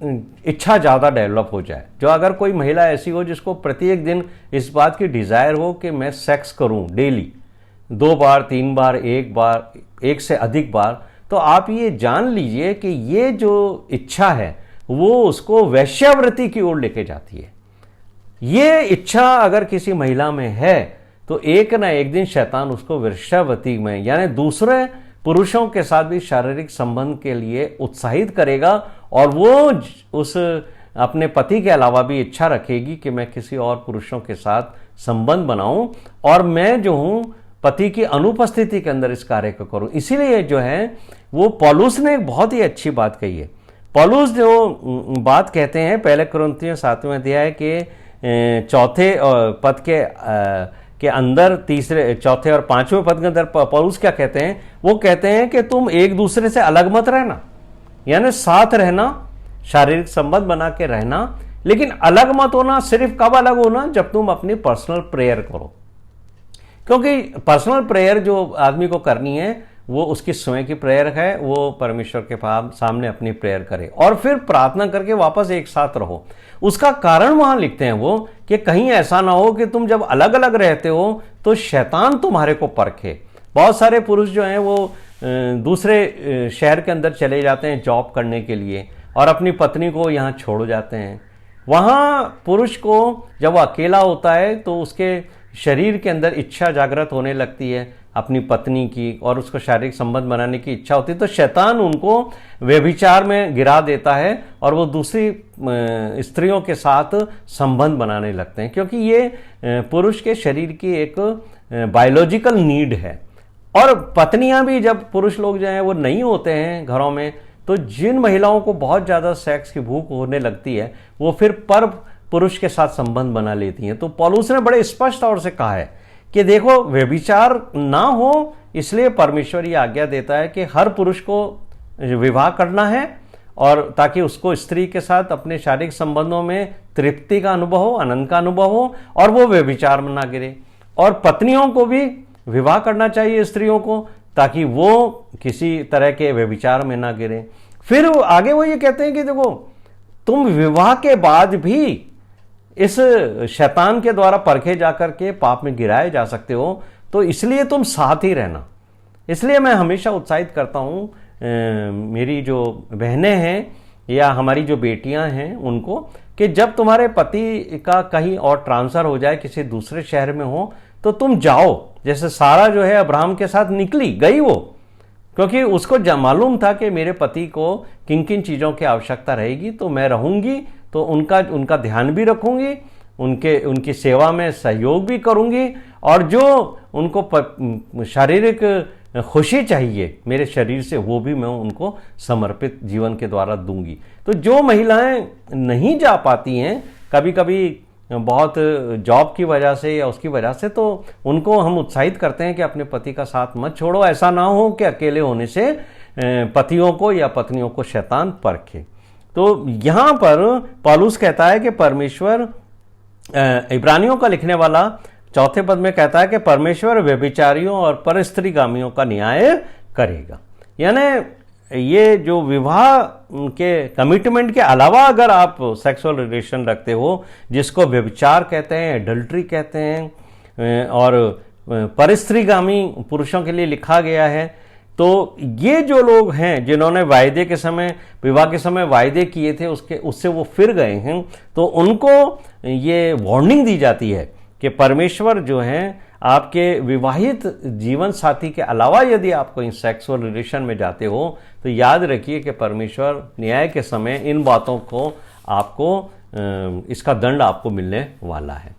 Speaker 1: इच्छा ज़्यादा डेवलप हो जाए, जो अगर कोई महिला ऐसी हो जिसको प्रत्येक दिन इस बात की डिज़ायर हो कि मैं सेक्स करूं डेली, 2 बार 3 बार, 1 बार, 1 से अधिक बार, तो आप ये जान लीजिए कि ये जो इच्छा है वो उसको वैश्यावृत्ति की ओर लेके जाती है। ये इच्छा अगर किसी महिला में है तो एक ना एक दिन शैतान उसको वैश्यावृत्ति में, यानी दूसरे पुरुषों के साथ भी शारीरिक संबंध के लिए उत्साहित करेगा, और वो उस अपने पति के अलावा भी इच्छा रखेगी कि मैं किसी और पुरुषों के साथ संबंध बनाऊं और मैं जो हूं पति की अनुपस्थिति के अंदर इस कार्य को करूं। इसीलिए जो है वो पौलुस ने एक बहुत ही अच्छी बात कही है। पौलुस जो बात कहते हैं पहले कुरिन्थियों 7वें अध्याय के चौथे पद के अंदर, तीसरे, चौथे और 5वें पद के अंदर पौलुस क्या कहते हैं? वो कहते हैं कि तुम एक दूसरे से अलग मत रहना, यानी साथ रहना, शारीरिक संबंध बना के रहना, लेकिन अलग मत होना। सिर्फ कब अलग होना? जब तुम अपनी पर्सनल प्रेयर करो, क्योंकि पर्सनल प्रेयर जो आदमी को करनी है वो उसकी स्वयं की प्रेयर है, वो परमेश्वर के सामने अपनी प्रेयर करे और फिर प्रार्थना करके वापस एक साथ रहो। उसका कारण वहां लिखते हैं वो कि कहीं ऐसा ना हो कि तुम जब अलग अलग रहते हो तो शैतान तुम्हारे को परखे। बहुत सारे पुरुष जो हैं वो दूसरे शहर के अंदर चले जाते हैं जॉब करने के लिए और अपनी पत्नी को यहाँ छोड़ जाते हैं। वहाँ पुरुष को जब वो अकेला होता है तो उसके शरीर के अंदर इच्छा जागृत होने लगती है अपनी पत्नी की, और उसको शारीरिक संबंध बनाने की इच्छा होती है, तो शैतान उनको व्यभिचार में गिरा देता है और वो दूसरी स्त्रियों के साथ संबंध बनाने लगते हैं, क्योंकि ये पुरुष के शरीर की एक बायोलॉजिकल नीड है। और पत्नियां भी, जब पुरुष लोग जो हैं वो नहीं होते हैं घरों में, तो जिन महिलाओं को बहुत ज़्यादा सेक्स की भूख होने लगती है वो फिर पर पुरुष के साथ संबंध बना लेती हैं। तो पौलुस ने बड़े स्पष्ट तौर से कहा है कि देखो, व्यभिचार ना हो, इसलिए परमेश्वर ये आज्ञा देता है कि हर पुरुष को विवाह करना है, और ताकि उसको स्त्री के साथ अपने शारीरिक संबंधों में तृप्ति का अनुभव हो, आनंद का अनुभव हो, और वो व्यभिचार में ना गिरे। और पत्नियों को भी विवाह करना चाहिए स्त्रियों को, ताकि वो किसी तरह के व्यभिचार में ना गिरे। फिर आगे वो ये कहते हैं कि देखो, तुम विवाह के बाद भी इस शैतान के द्वारा परखे जाकर के पाप में गिराए जा सकते हो, तो इसलिए तुम साथ ही रहना। इसलिए मैं हमेशा उत्साहित करता हूँ मेरी जो बहनें हैं या हमारी जो बेटियां हैं उनको, कि जब तुम्हारे पति का कहीं और ट्रांसफर हो जाए, किसी दूसरे शहर में हो, तो तुम जाओ। जैसे सारा जो है अब्राहम के साथ निकली गई वो, क्योंकि उसको मालूम था कि मेरे पति को किन किन चीज़ों की आवश्यकता रहेगी, तो मैं रहूंगी, तो उनका ध्यान भी रखूंगी, उनकी सेवा में सहयोग भी करूंगी, और जो उनको शारीरिक खुशी चाहिए मेरे शरीर से वो भी मैं उनको समर्पित जीवन के द्वारा दूंगी। तो जो महिलाएं नहीं जा पाती हैं कभी कभी बहुत जॉब की वजह से या उसकी वजह से, तो उनको हम उत्साहित करते हैं कि अपने पति का साथ मत छोड़ो। ऐसा ना हो कि अकेले होने से पतियों को या पत्नियों को शैतान परखे। तो यहाँ पर पौलुस कहता है कि परमेश्वर, इब्रानियों का लिखने वाला चौथे पद में कहता है कि परमेश्वर व्यभिचारियों और परस्त्रीगामियों का न्याय करेगा। यानी ये जो विवाह के कमिटमेंट के अलावा अगर आप सेक्सुअल रिलेशन रखते हो, जिसको व्यभिचार कहते हैं, एडल्ट्री कहते हैं, और परिस्त्रीगामी पुरुषों के लिए लिखा गया है, तो ये जो लोग हैं जिन्होंने वायदे के समय, विवाह के समय वायदे किए थे, उससे वो फिर गए हैं, तो उनको ये वार्निंग दी जाती है कि परमेश्वर जो है आपके विवाहित जीवन साथी के अलावा यदि आप कोई सेक्सुअल रिलेशन में जाते हो तो याद रखिए कि परमेश्वर न्याय के समय इन बातों को आपको, इसका दंड आपको मिलने वाला है।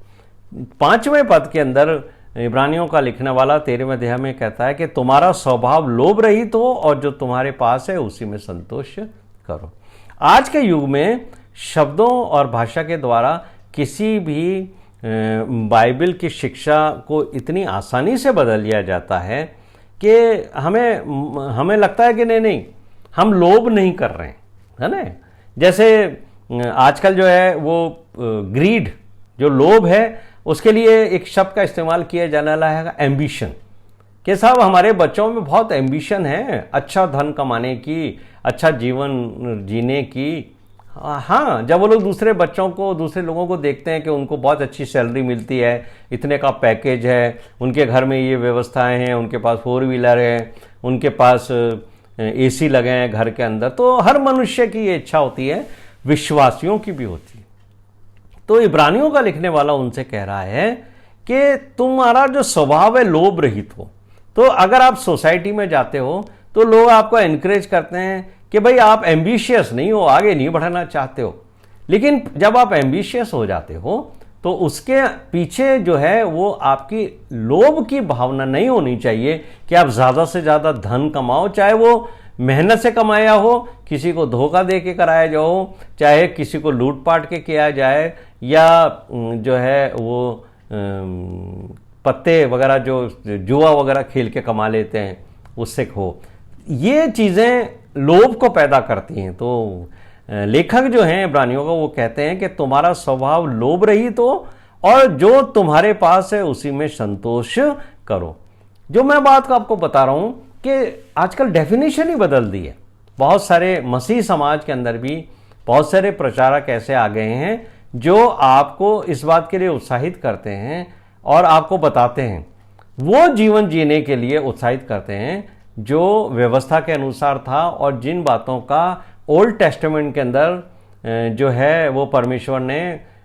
Speaker 1: 5वें पद के अंदर इब्रानियों का लिखने वाला 13वें अध्याय में कहता है कि तुम्हारा स्वभाव लोभ रहित हो और जो तुम्हारे पास है उसी में संतोष करो। आज के युग में शब्दों और भाषा के द्वारा किसी भी बाइबल की शिक्षा को इतनी आसानी से बदल दिया जाता है कि हमें लगता है कि नहीं हम लोभ नहीं कर रहे हैं, है ना। जैसे आजकल जो है वो ग्रीड, जो लोभ है, उसके लिए एक शब्द का इस्तेमाल किया जाने वाला है एम्बिशन, कि साहब हमारे बच्चों में बहुत एम्बिशन है अच्छा धन कमाने की, अच्छा जीवन जीने की। हाँ, जब वो लोग दूसरे बच्चों को, दूसरे लोगों को देखते हैं कि उनको बहुत अच्छी सैलरी मिलती है, इतने का पैकेज है, उनके घर में ये व्यवस्थाएं हैं, उनके पास 4 व्हीलर है, उनके पास AC लगे हैं घर के अंदर, तो हर मनुष्य की ये इच्छा होती है, विश्वासियों की भी होती है। तो इब्रानियों का लिखने वाला उनसे कह रहा है कि तुम्हारा जो स्वभाव है लोभ रहित हो। तो अगर आप सोसाइटी में जाते हो तो लोग आपको एनकरेज करते हैं कि भाई आप एम्बिशियस नहीं हो, आगे नहीं बढ़ना चाहते हो। लेकिन जब आप एम्बिशियस हो जाते हो तो उसके पीछे जो है वो आपकी लोभ की भावना नहीं होनी चाहिए कि आप ज़्यादा से ज़्यादा धन कमाओ, चाहे वो मेहनत से कमाया हो, किसी को धोखा दे के कराया जाओ, चाहे किसी को लूटपाट के किया जाए, या जो है वो पत्ते वगैरह जो जुआ वगैरह खेल के कमा लेते हैं उससे हो। ये चीज़ें लोभ को पैदा करती हैं। तो लेखक जो हैं इब्रानियों का, वो कहते हैं कि तुम्हारा स्वभाव लोभ रहित हो और जो तुम्हारे पास है उसी में संतोष करो। जो मैं बात को आपको बता रहा हूं कि आजकल डेफिनेशन ही बदल दी है। बहुत सारे मसीह समाज के अंदर भी बहुत सारे प्रचारक ऐसे आ गए हैं जो आपको इस बात के लिए उत्साहित करते हैं और आपको बताते हैं, वो जीवन जीने के लिए उत्साहित करते हैं जो व्यवस्था के अनुसार था और जिन बातों का ओल्ड टेस्टामेंट के अंदर जो है वो परमेश्वर ने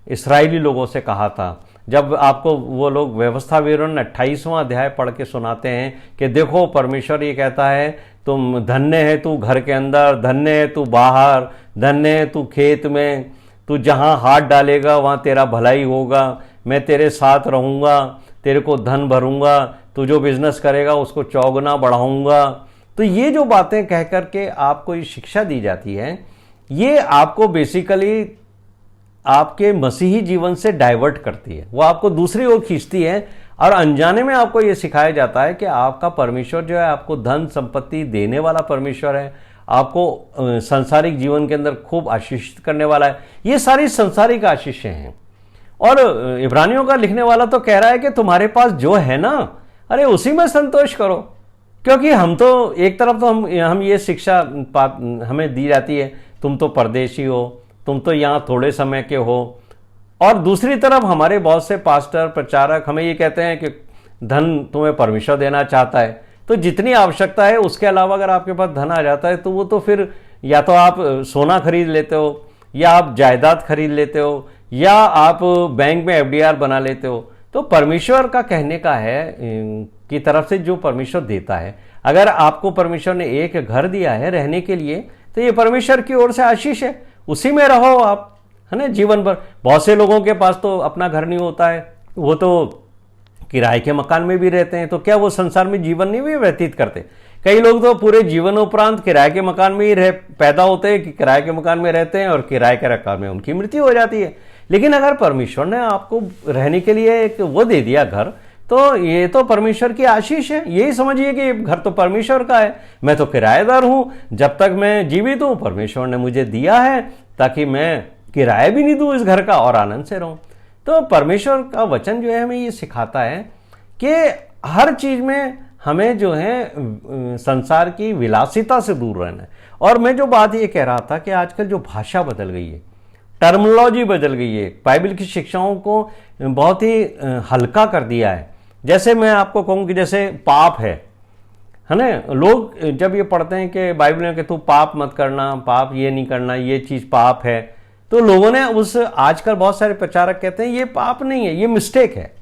Speaker 1: इस्राएली लोगों से कहा था। जब आपको वो लोग व्यवस्था विवरण 28वां अध्याय पढ़ के सुनाते हैं कि देखो परमेश्वर ये कहता है, तुम धन्य है तू घर के अंदर, धन्य है तू बाहर, धन्य है तू खेत में, तू जहां हाथ डालेगा वहां तेरा भलाई होगा, मैं तेरे साथ रहूंगा, तेरे को धन भरूंगा, तू जो बिजनेस करेगा उसको चौगुना बढ़ाऊंगा। तो ये जो बातें कह करके आपको ये शिक्षा दी जाती है, ये आपको बेसिकली आपके मसीही जीवन से डाइवर्ट करती है, वो आपको दूसरी ओर खींचती है और अनजाने में आपको ये सिखाया जाता है कि आपका परमेश्वर जो है आपको धन संपत्ति देने वाला परमेश्वर है, आपको सांसारिक जीवन के अंदर खूब आशीषित करने वाला है। ये सारी सांसारिक आशीषें हैं। और इब्रानियों का लिखने वाला तो कह रहा है कि तुम्हारे पास जो है ना, अरे उसी में संतोष करो। क्योंकि हम तो एक तरफ तो हम ये शिक्षा हमें दी जाती है, तुम तो परदेशी हो, तुम तो यहाँ थोड़े समय के हो, और दूसरी तरफ हमारे बहुत से पास्टर प्रचारक हमें ये कहते हैं कि धन तुम्हें परमेश्वर देना चाहता है, तो जितनी आवश्यकता है उसके अलावा अगर आपके पास धन आ जाता है तो वो तो फिर या तो आप सोना खरीद लेते हो, या आप जायदाद खरीद लेते हो, या आप बैंक में FDR बना लेते हो। तो परमेश्वर का कहने का है की तरफ से जो परमेश्वर देता है, अगर आपको परमेश्वर ने एक घर दिया है रहने के लिए तो ये परमेश्वर की ओर से आशीष है, उसी में रहो आप, है ना, जीवन भर। बहुत से लोगों के पास तो अपना घर नहीं होता है, वो तो किराए के मकान में भी रहते हैं, तो क्या वो संसार में जीवन नहीं भी व्यतीत करते? कई लोग तो पूरे जीवन उपरांत किराए के मकान में ही पैदा होते हैं, कि किराए के मकान में रहते हैं और किराए के मकान में उनकी मृत्यु हो जाती है। लेकिन अगर परमेश्वर ने आपको रहने के लिए एक वो दे दिया घर, तो ये तो परमेश्वर की आशीष है। यही समझिए कि घर तो परमेश्वर का है, मैं तो किराएदार हूं, जब तक मैं जीवित हूं परमेश्वर ने मुझे दिया है ताकि मैं किराया भी नहीं दूं इस घर का और आनंद से रहूं। तो परमेश्वर का वचन जो है हमें ये सिखाता है कि हर चीज में हमें जो है संसार की विलासिता से दूर रहना है। और मैं जो बात ये कह रहा था कि आजकल जो भाषा बदल गई है, टर्मिनोलॉजी बदल गई है, बाइबल की शिक्षाओं को बहुत ही हल्का कर दिया है। जैसे मैं आपको कहूँ कि जैसे पाप है ना, लोग जब ये पढ़ते हैं कि बाइबल में कि तू पाप मत करना, पाप ये नहीं करना, ये चीज़ पाप है, तो लोगों ने उस आजकल बहुत सारे प्रचारक कहते हैं ये पाप नहीं है, ये मिस्टेक है,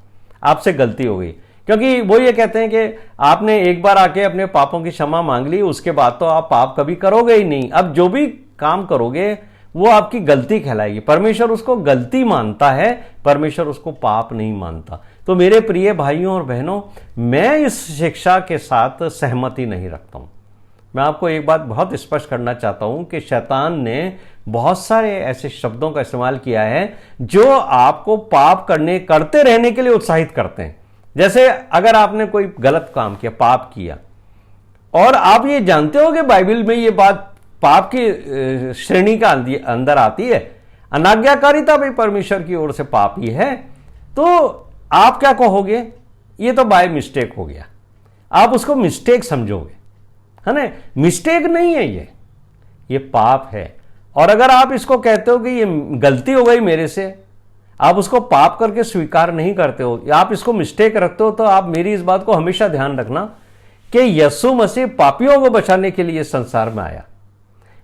Speaker 1: आपसे गलती हो गई। क्योंकि वो ये कहते हैं कि आपने एक बार आके अपने पापों की क्षमा मांग ली, उसके बाद तो आप पाप कभी करोगे ही नहीं। अब जो भी काम करोगे वो आपकी गलती कहलाएगी। परमेश्वर उसको गलती मानता है, परमेश्वर उसको पाप नहीं मानता। तो मेरे प्रिय भाइयों और बहनों, मैं इस शिक्षा के साथ सहमति नहीं रखता हूं। मैं आपको एक बात बहुत स्पष्ट करना चाहता हूं कि शैतान ने बहुत सारे ऐसे शब्दों का इस्तेमाल किया है जो आपको पाप करते रहने के लिए उत्साहित करते हैं। जैसे अगर आपने कोई गलत काम किया, पाप किया, और आप ये जानते हो कि बाइबल में ये बात पाप की श्रेणी का अंदर आती है, अनाज्ञाकारिता भी परमेश्वर की ओर से पाप ही है, तो आप क्या कहोगे? ये तो बाय मिस्टेक हो गया। आप उसको मिस्टेक समझोगे, है ना? मिस्टेक नहीं है, ये पाप है। और अगर आप इसको कहते हो कि ये गलती हो गई मेरे से, आप उसको पाप करके स्वीकार नहीं करते हो, या आप इसको मिस्टेक रखते हो, तो आप मेरी इस बात को हमेशा ध्यान रखना कि यीशु मसीह पापियों को बचाने के लिए संसार में आया।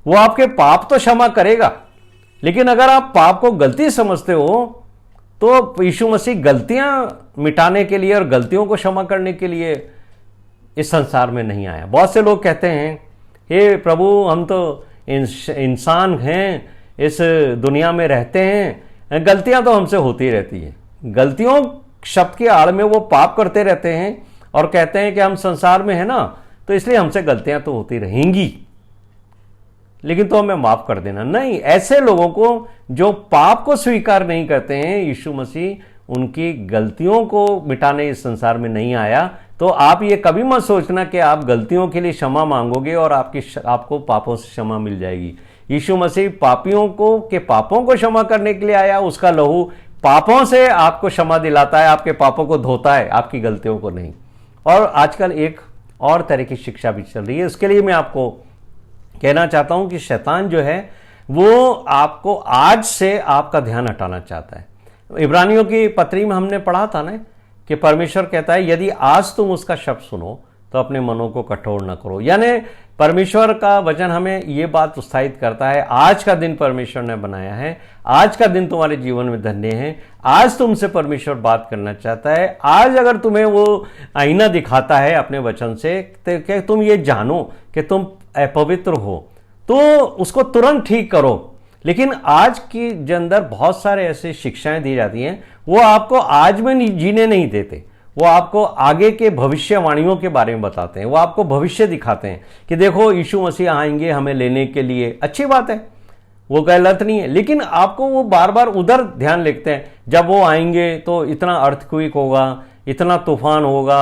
Speaker 1: वो आपके पाप तो क्षमा करेगा, लेकिन अगर आप पाप को गलती समझते हो तो यीशु मसीह गलतियां मिटाने के लिए और गलतियों को क्षमा करने के लिए इस संसार में नहीं आया। बहुत से लोग कहते हैं, हे प्रभु, हम तो इंसान हैं, इस दुनिया में रहते हैं, गलतियां तो हमसे होती रहती हैं। गलतियों शब्द की आड़ में वो पाप करते रहते हैं और कहते हैं कि हम संसार में है ना, तो इसलिए हमसे गलतियां तो होती रहेंगी, लेकिन तो हमें माफ कर देना। नहीं, ऐसे लोगों को जो पाप को स्वीकार नहीं करते हैं, यीशु मसीह उनकी गलतियों को मिटाने इस संसार में नहीं आया। तो आप ये कभी मत सोचना कि आप गलतियों के लिए क्षमा मांगोगे और आपको पापों से क्षमा मिल जाएगी। यीशु मसीह पापियों के पापों को क्षमा करने के लिए आया। उसका लहू पापों से आपको क्षमा दिलाता है, आपके पापों को धोता है, आपकी गलतियों को नहीं। और आजकल एक और तरह की शिक्षा भी चल रही है। उसके लिए मैं आपको कहना चाहता हूं कि शैतान जो है वो आपको आज से आपका ध्यान हटाना चाहता है। इब्रानियों की पत्री में हमने पढ़ा था ना कि परमेश्वर कहता है, यदि आज तुम उसका शब्द सुनो तो अपने मनों को कठोर न करो। यानी परमेश्वर का वचन हमें ये बात उत्साहित करता है, आज का दिन परमेश्वर ने बनाया है, आज का दिन तुम्हारे जीवन में धन्य है। आज तुमसे परमेश्वर बात करना चाहता है। आज अगर तुम्हें वो आईना दिखाता है अपने वचन से कि तुम ये जानो कि तुम अपवित्र हो, तो उसको तुरंत ठीक करो। लेकिन आज की जो अंदर बहुत सारे ऐसे शिक्षाएं दी जाती हैं, वो आपको आज में जीने नहीं देते। वो आपको आगे के भविष्यवाणियों के बारे में बताते हैं, वो आपको भविष्य दिखाते हैं कि देखो यीशु मसीह आएंगे हमें लेने के लिए। अच्छी बात है, वो गलत नहीं है, लेकिन आपको वो बार बार उधर ध्यान लेते हैं, जब वो आएंगे तो इतना अर्थक्वेक होगा, इतना तूफान होगा,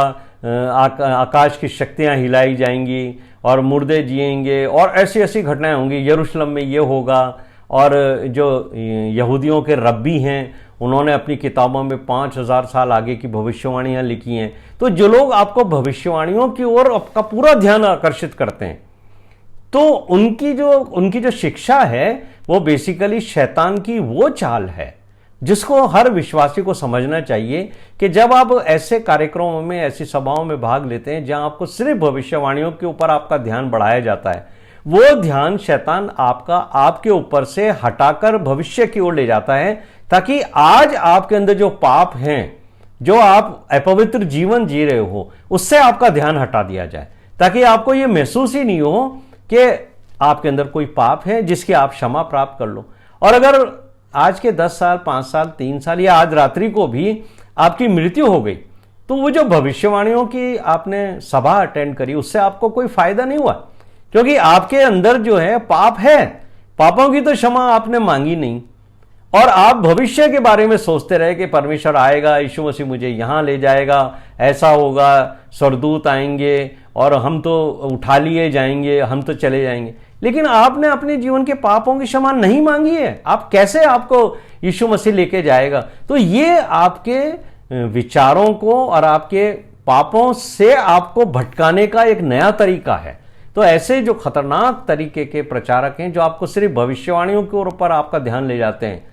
Speaker 1: आकाश की शक्तियां हिलाई जाएंगी और मुर्दे जिएंगे और ऐसी ऐसी घटनाएं होंगी। यरूशलेम में ये होगा। और जो यहूदियों के रब्बी हैं, उन्होंने अपनी किताबों में 5000 साल आगे की भविष्यवाणियां लिखी हैं। तो जो लोग आपको भविष्यवाणियों की ओर आपका पूरा ध्यान आकर्षित करते हैं, तो उनकी जो शिक्षा है वो बेसिकली शैतान की वो चाल है जिसको हर विश्वासी को समझना चाहिए कि जब आप ऐसे कार्यक्रमों में, ऐसी सभाओं में भाग लेते हैं जहां आपको सिर्फ भविष्यवाणियों के ऊपर आपका ध्यान बढ़ाया जाता है, वो ध्यान शैतान आपके ऊपर से हटाकर भविष्य की ओर ले जाता है, ताकि आज आपके अंदर जो पाप हैं, जो आप अपवित्र जीवन जी रहे हो, उससे आपका ध्यान हटा दिया जाए, ताकि आपको ये महसूस ही नहीं हो कि आपके अंदर कोई पाप है जिसकी आप क्षमा प्राप्त कर लो। और अगर आज के 10 साल, 5 साल, 3 साल या आज रात्रि को भी आपकी मृत्यु हो गई, तो वो जो भविष्यवाणियों की आपने सभा अटेंड करी, उससे आपको कोई फायदा नहीं हुआ, क्योंकि आपके अंदर जो है पाप है। पापों की तो क्षमा आपने मांगी नहीं, और आप भविष्य के बारे में सोचते रहे कि परमेश्वर आएगा, यीशु मसीह मुझे यहां ले जाएगा, ऐसा होगा, स्वर्गदूत आएंगे और हम तो उठा लिए जाएंगे, हम तो चले जाएंगे। लेकिन आपने अपने जीवन के पापों की क्षमा नहीं मांगी है। आप कैसे आपको यीशु मसीह लेके जाएगा? तो ये आपके विचारों को और आपके पापों से आपको भटकाने का एक नया तरीका है। तो ऐसे जो खतरनाक तरीके के प्रचारक हैं, जो आपको सिर्फ भविष्यवाणियों के ऊपर आपका ध्यान ले जाते हैं,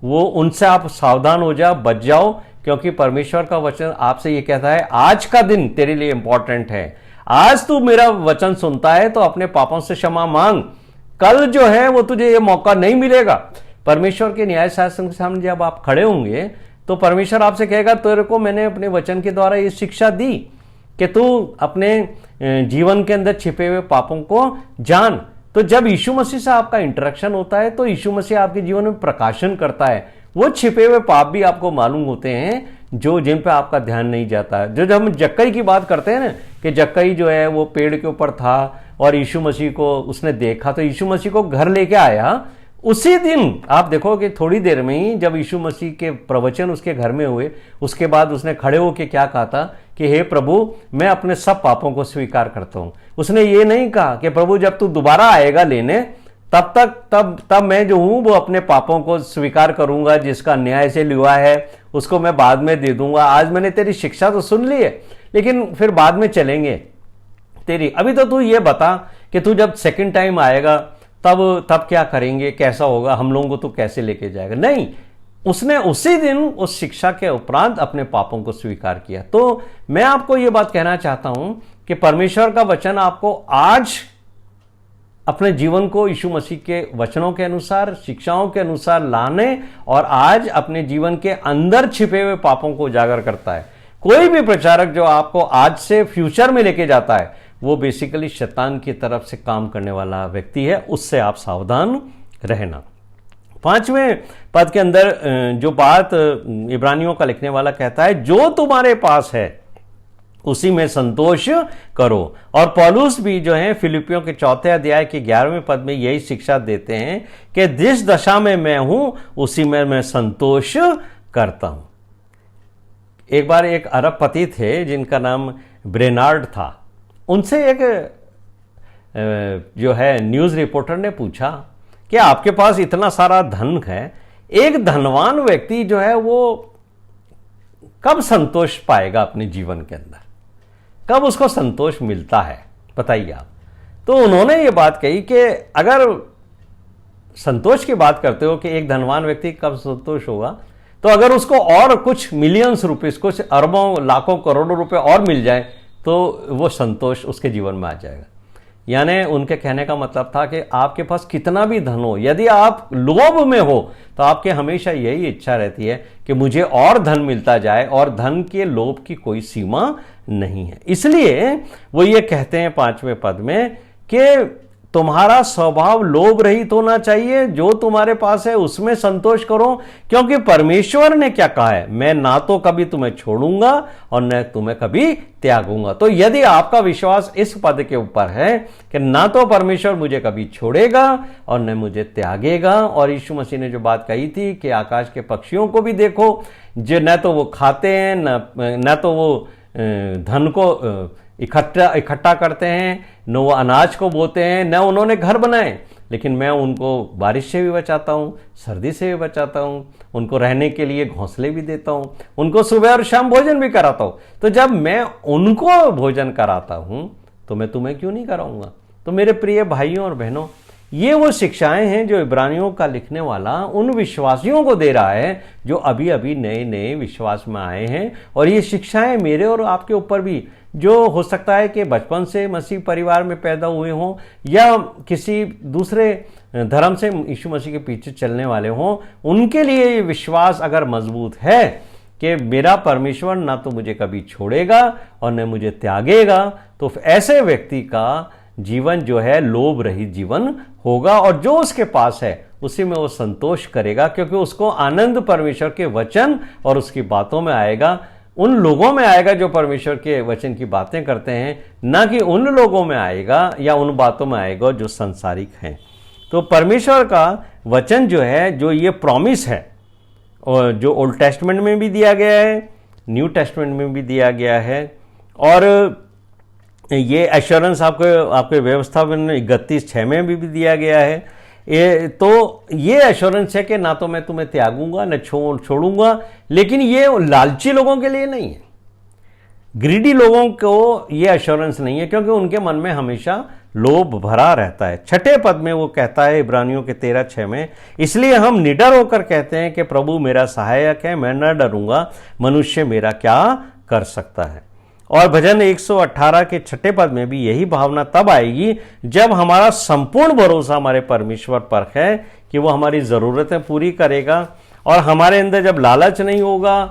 Speaker 1: वो उनसे आप सावधान हो जाओ, बच जाओ, क्योंकि परमेश्वर का वचन आपसे ये कहता है आज का दिन तेरे लिए इंपॉर्टेंट है। आज तू मेरा वचन सुनता है तो अपने पापों से क्षमा मांग, कल जो है वो तुझे ये मौका नहीं मिलेगा। परमेश्वर के न्याय शासन के सामने जब आप खड़े होंगे तो परमेश्वर आपसे कहेगा तेरे को मैंने अपने वचन के द्वारा ये शिक्षा दी कि तू अपने जीवन के अंदर छिपे हुए पापों को जान। तो जब यीशु मसीह से आपका इंटरेक्शन होता है तो यीशु मसीह आपके जीवन में प्रकाशन करता है। वो छिपे हुए पाप भी आपको मालूम होते हैं जो जिन पे आपका ध्यान नहीं जाता। जो जब हम जक्कई की बात करते हैं ना, कि जक्कई जो है वो पेड़ के ऊपर था और यीशु मसीह को उसने देखा तो यीशु मसीह को घर लेके आया। उसी दिन आप देखो कि थोड़ी देर में ही जब यीशु मसीह के प्रवचन उसके घर में हुए, उसके बाद उसने खड़े होकर क्या कहा था कि हे प्रभु, मैं अपने सब पापों को स्वीकार करता हूं। उसने ये नहीं कहा कि प्रभु जब तू दोबारा आएगा लेने तब मैं जो हूं वो अपने पापों को स्वीकार करूंगा, जिसका न्याय से लिया है उसको मैं बाद में दे दूंगा। आज मैंने तेरी शिक्षा तो सुन ली है, लेकिन फिर बाद में चलेंगे तेरी। अभी तो तू ये बता कि तू जब सेकंड टाइम आएगा तब क्या करेंगे, कैसा होगा, हम लोगों को तू कैसे लेके जाएगा। नहीं, उसने उसी दिन उस शिक्षा के उपरांत अपने पापों को स्वीकार किया। तो मैं आपको यह बात कहना चाहता हूं कि परमेश्वर का वचन आपको आज अपने जीवन को यीशु मसीह के वचनों के अनुसार, शिक्षाओं के अनुसार लाने और आज अपने जीवन के अंदर छिपे हुए पापों को उजागर करता है। कोई भी प्रचारक जो आपको आज से फ्यूचर में लेके जाता है वो बेसिकली शैतान की तरफ से काम करने वाला व्यक्ति है, उससे आप सावधान रहना। 5वें पद के अंदर जो बात इब्रानियों का लिखने वाला कहता है, जो तुम्हारे पास है उसी में संतोष करो। और पौलुस भी जो है फिलिपियों के 4 अध्याय के 11वें पद में यही शिक्षा देते हैं कि जिस दशा में मैं हूं उसी में मैं संतोष करता हूं। एक बार एक अरबपति थे जिनका नाम ब्रेनार्ड था। उनसे एक जो है न्यूज रिपोर्टर ने पूछा कि आपके पास इतना सारा धन है, एक धनवान व्यक्ति जो है वो कब संतोष पाएगा अपने जीवन के अंदर, कब उसको संतोष मिलता है, बताइए आप। तो उन्होंने ये बात कही कि अगर संतोष की बात करते हो कि एक धनवान व्यक्ति कब संतोष होगा, तो अगर उसको और कुछ मिलियंस रुपीस, कुछ अरबों लाखों करोड़ों रुपए और मिल जाए तो वो संतोष उसके जीवन में आ जाएगा। यानी उनके कहने का मतलब था कि आपके पास कितना भी धन हो, यदि आप लोभ में हो तो आपके हमेशा यही इच्छा रहती है कि मुझे और धन मिलता जाए, और धन के लोभ की कोई सीमा नहीं है। इसलिए वो ये कहते हैं 5वें पद में कि तुम्हारा स्वभाव लोभ रहित होना चाहिए, जो तुम्हारे पास है उसमें संतोष करो, क्योंकि परमेश्वर ने क्या कहा है, मैं ना तो कभी तुम्हें छोड़ूंगा और न तुम्हें कभी त्यागूंगा। तो यदि आपका विश्वास इस पद के ऊपर है कि ना तो परमेश्वर मुझे कभी छोड़ेगा और न मुझे त्यागेगा, और यीशु मसीह ने जो बात कही थी कि आकाश के पक्षियों को भी देखो, जो न तो वो खाते हैं न तो वो धन को इकट्ठा करते हैं, न वो अनाज को बोते हैं, न उन्होंने घर बनाए, लेकिन मैं उनको बारिश से भी बचाता हूँ, सर्दी से भी बचाता हूँ, उनको रहने के लिए घोंसले भी देता हूँ, उनको सुबह और शाम भोजन भी कराता हूँ। तो जब मैं उनको भोजन कराता हूँ तो मैं तुम्हें क्यों नहीं कराऊंगा। तो मेरे प्रिय भाइयों और बहनों, ये वो शिक्षाएं हैं जो इब्रानियों का लिखने वाला उन विश्वासियों को दे रहा है जो अभी अभी नए नए विश्वास में आए हैं। और ये शिक्षाएं मेरे और आपके ऊपर भी, जो हो सकता है कि बचपन से मसीह परिवार में पैदा हुए हों या किसी दूसरे धर्म से यीशु मसीह के पीछे चलने वाले हों, उनके लिए ये विश्वास अगर मजबूत है कि मेरा परमेश्वर ना तो मुझे कभी छोड़ेगा और न मुझे त्यागेगा, तो ऐसे व्यक्ति का जीवन जो है लोभ रहित जीवन होगा, और जो उसके पास है उसी में वो संतोष करेगा, क्योंकि उसको आनंद परमेश्वर के वचन और उसकी बातों में आएगा, उन लोगों में आएगा जो परमेश्वर के वचन की बातें करते हैं, ना कि उन लोगों में आएगा या उन बातों में आएगा जो संसारिक हैं। तो परमेश्वर का वचन जो है, जो ये प्रॉमिस है, और जो ओल्ड टेस्टमेंट में भी दिया गया है, न्यू टेस्टमेंट में भी दिया गया है, और ये एश्योरेंस आपके व्यवस्था में 31:6 में भी दिया गया है। तो ये एश्योरेंस है कि ना तो मैं तुम्हें त्यागूंगा न छोड़ूंगा, लेकिन ये लालची लोगों के लिए नहीं है। ग्रीडी लोगों को ये एश्योरेंस नहीं है, क्योंकि उनके मन में हमेशा लोभ भरा रहता है। छठे पद में वो कहता है इब्रानियों के 13:6 में, इसलिए हम निडर होकर कहते हैं कि प्रभु मेरा सहायक है, मैं न डरूंगा, मनुष्य मेरा क्या कर सकता है। और भजन 118 के 6 पद में भी यही भावना तब आएगी जब हमारा संपूर्ण भरोसा हमारे परमेश्वर पर है कि वो हमारी ज़रूरतें पूरी करेगा। और हमारे अंदर जब लालच नहीं होगा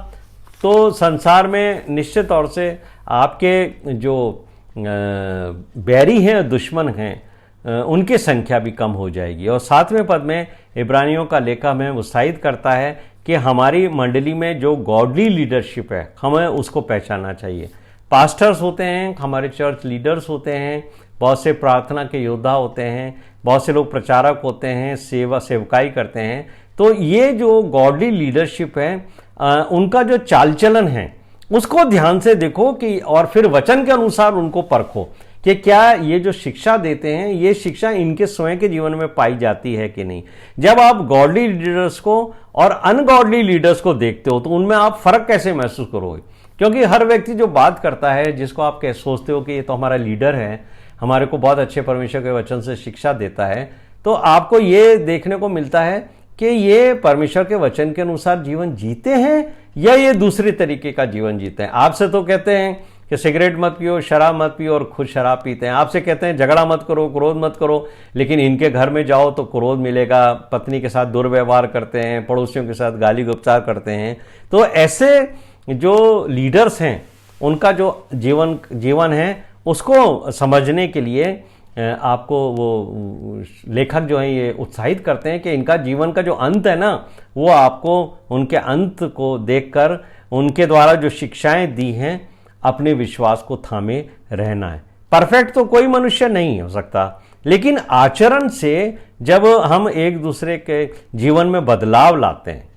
Speaker 1: तो संसार में निश्चित तौर से आपके जो बैरी हैं, दुश्मन हैं, उनकी संख्या भी कम हो जाएगी। और 7वें पद में इब्रानियों का लेखक हमें उत्साहित करता है कि हमारी मंडली में जो गॉडली लीडरशिप है हमें उसको पहचानना चाहिए। पास्टर्स होते हैं, हमारे चर्च लीडर्स होते हैं, बहुत से प्रार्थना के योद्धा होते हैं, बहुत से लोग प्रचारक होते हैं, सेवकाई करते हैं। तो ये जो गॉडली लीडरशिप है उनका जो चाल चलन है उसको ध्यान से देखो कि और फिर वचन के अनुसार उनको परखो कि क्या ये जो शिक्षा देते हैं ये शिक्षा इनके स्वयं के जीवन में पाई जाती है कि नहीं। जब आप गॉडली लीडर्स को और अनगॉडली लीडर्स को देखते हो तो उनमें आप फर्क कैसे महसूस करोगे, क्योंकि हर व्यक्ति जो बात करता है, जिसको आप सोचते हो कि ये तो हमारा लीडर है, हमारे को बहुत अच्छे परमेश्वर के वचन से शिक्षा देता है, तो आपको ये देखने को मिलता है कि ये परमेश्वर के वचन के अनुसार जीवन जीते हैं या ये दूसरे तरीके का जीवन जीते हैं। आपसे तो कहते हैं कि सिगरेट मत पियो, शराब मत पियो, और खुद शराब पीते हैं। आपसे कहते हैं झगड़ा मत करो, क्रोध मत करो, लेकिन इनके घर में जाओ तो क्रोध मिलेगा, पत्नी के साथ दुर्व्यवहार करते हैं, पड़ोसियों के साथ गाली गलौज करते हैं। तो ऐसे जो लीडर्स हैं उनका जो जीवन है उसको समझने के लिए आपको वो लेखक जो हैं ये उत्साहित करते हैं कि इनका जीवन का जो अंत है ना, वो आपको उनके अंत को देखकर उनके द्वारा जो शिक्षाएं दी हैं अपने विश्वास को थामे रहना है। परफेक्ट तो कोई मनुष्य नहीं हो सकता, लेकिन आचरण से जब हम एक दूसरे के जीवन में बदलाव लाते हैं,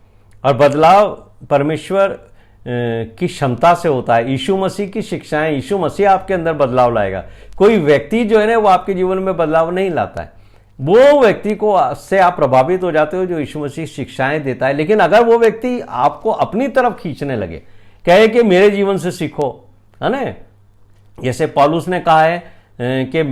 Speaker 1: और बदलाव परमेश्वर की क्षमता से होता है, यीशु मसीह की शिक्षाएं, यीशु मसीह आपके अंदर बदलाव लाएगा। कोई व्यक्ति जो है ना वो आपके जीवन में बदलाव नहीं लाता है, वो व्यक्ति को से आप प्रभावित हो जाते हो जो यीशु मसीह शिक्षाएं देता है। लेकिन अगर वो व्यक्ति आपको अपनी तरफ खींचने लगे, कहे कि मेरे जीवन से सीखो, है ना, जैसे पौलुस ने कहा है कि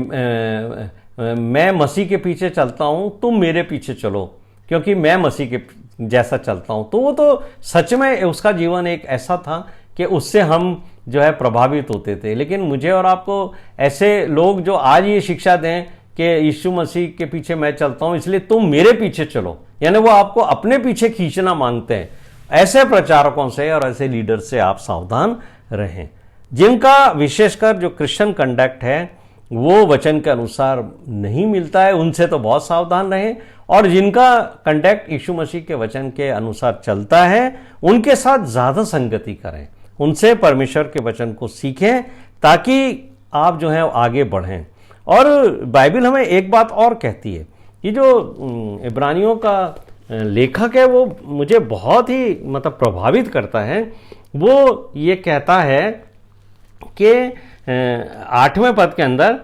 Speaker 1: मैं मसीह के पीछे चलता हूं, तुम मेरे पीछे चलो क्योंकि मैं मसीह के जैसा चलता हूं। तो वो तो सच में उसका जीवन एक ऐसा था कि उससे हम जो है प्रभावित होते थे। लेकिन मुझे और आपको ऐसे लोग जो आज ये शिक्षा दें कि यीशु मसीह के पीछे मैं चलता हूं इसलिए तुम मेरे पीछे चलो, यानी वो आपको अपने पीछे खींचना मांगते हैं, ऐसे प्रचारकों से और ऐसे लीडर से आप सावधान रहें। जिनका विशेषकर जो क्रिश्चियन कंडक्ट है वो वचन के अनुसार नहीं मिलता है, उनसे तो बहुत सावधान रहें, और जिनका कंडक्ट यीशु मसीह के वचन के अनुसार चलता है उनके साथ ज़्यादा संगति करें, उनसे परमेश्वर के वचन को सीखें ताकि आप जो है आगे बढ़ें। और बाइबल हमें एक बात और कहती है, ये जो इब्रानियों का लेखक है वो मुझे बहुत ही मतलब प्रभावित करता है। वो ये कहता है कि 8वें पद के अंदर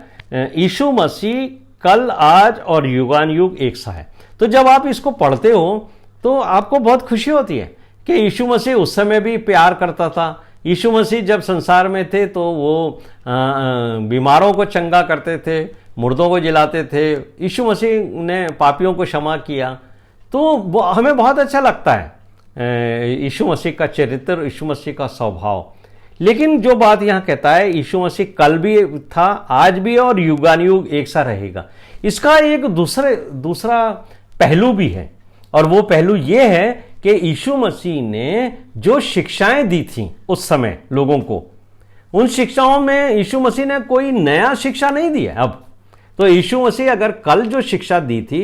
Speaker 1: यीशु मसीह कल, आज और युगान युग एक सा है। तो जब आप इसको पढ़ते हो तो आपको बहुत खुशी होती है कि यीशु मसीह उस समय भी प्यार करता था। यीशु मसीह जब संसार में थे तो वो बीमारों को चंगा करते थे, मुर्दों को जिलाते थे, यीशु मसीह ने पापियों को क्षमा किया। तो वो हमें बहुत अच्छा लगता है यीशु मसीह का चरित्र, यीशु मसीह का स्वभाव। लेकिन जो बात यहाँ कहता है यीशु मसीह कल भी था, आज भी और युगानुयुग एक सा रहेगा, इसका एक दूसरा पहलू भी है। और वो पहलू ये है कि यीशु मसीह ने जो शिक्षाएं दी थी उस समय लोगों को, उन शिक्षाओं में यीशु मसीह ने कोई नया शिक्षा नहीं दी है अब। तो यीशु मसीह अगर कल जो शिक्षा दी थी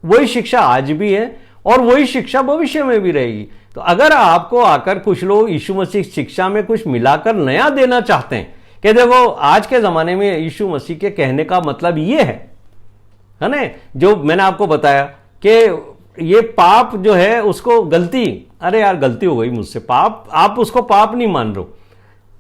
Speaker 1: वही शिक्षा आज भी है और वही शिक्षा भविष्य में भी रहेगी। तो अगर आपको आकर कुछ लोग यीशु मसीह शिक्षा में कुछ मिलाकर नया देना चाहते हैं कि देखो आज के ज़माने में यीशु मसीह के कहने का मतलब ये है ना, जो मैंने आपको बताया कि ये पाप जो है उसको गलती, अरे यार गलती हो गई मुझसे, पाप, आप उसको पाप नहीं मान रहे हो।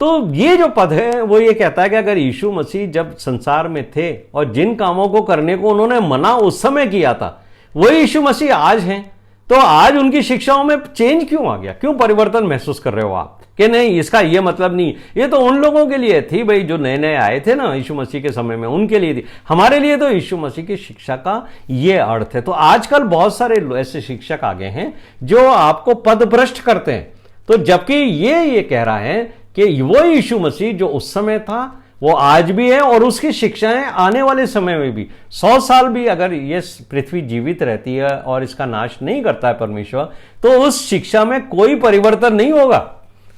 Speaker 1: तो ये जो पद है वो ये कहता है कि अगर यीशु मसीह जब संसार में थे और जिन कामों को करने को उन्होंने मना उस समय किया था वही यीशु मसीह आज हैं, तो आज उनकी शिक्षाओं में चेंज क्यों आ गया, क्यों परिवर्तन महसूस कर रहे हो आप कि नहीं इसका ये मतलब नहीं, ये तो उन लोगों के लिए थी भाई जो नए नए आए थे ना यीशु मसीह के समय में, उनके लिए थी, हमारे लिए तो यीशु मसीह की शिक्षा का ये अर्थ है। तो आजकल बहुत सारे ऐसे शिक्षक आ गए हैं जो आपको पदभ्रष्ट करते हैं, तो जबकि ये कह रहा है कि वो यीशु मसीह जो उस समय था वो आज भी है और उसकी शिक्षाएं आने वाले समय में भी 100 साल भी अगर ये पृथ्वी जीवित रहती है और इसका नाश नहीं करता है परमेश्वर, तो उस शिक्षा में कोई परिवर्तन नहीं होगा।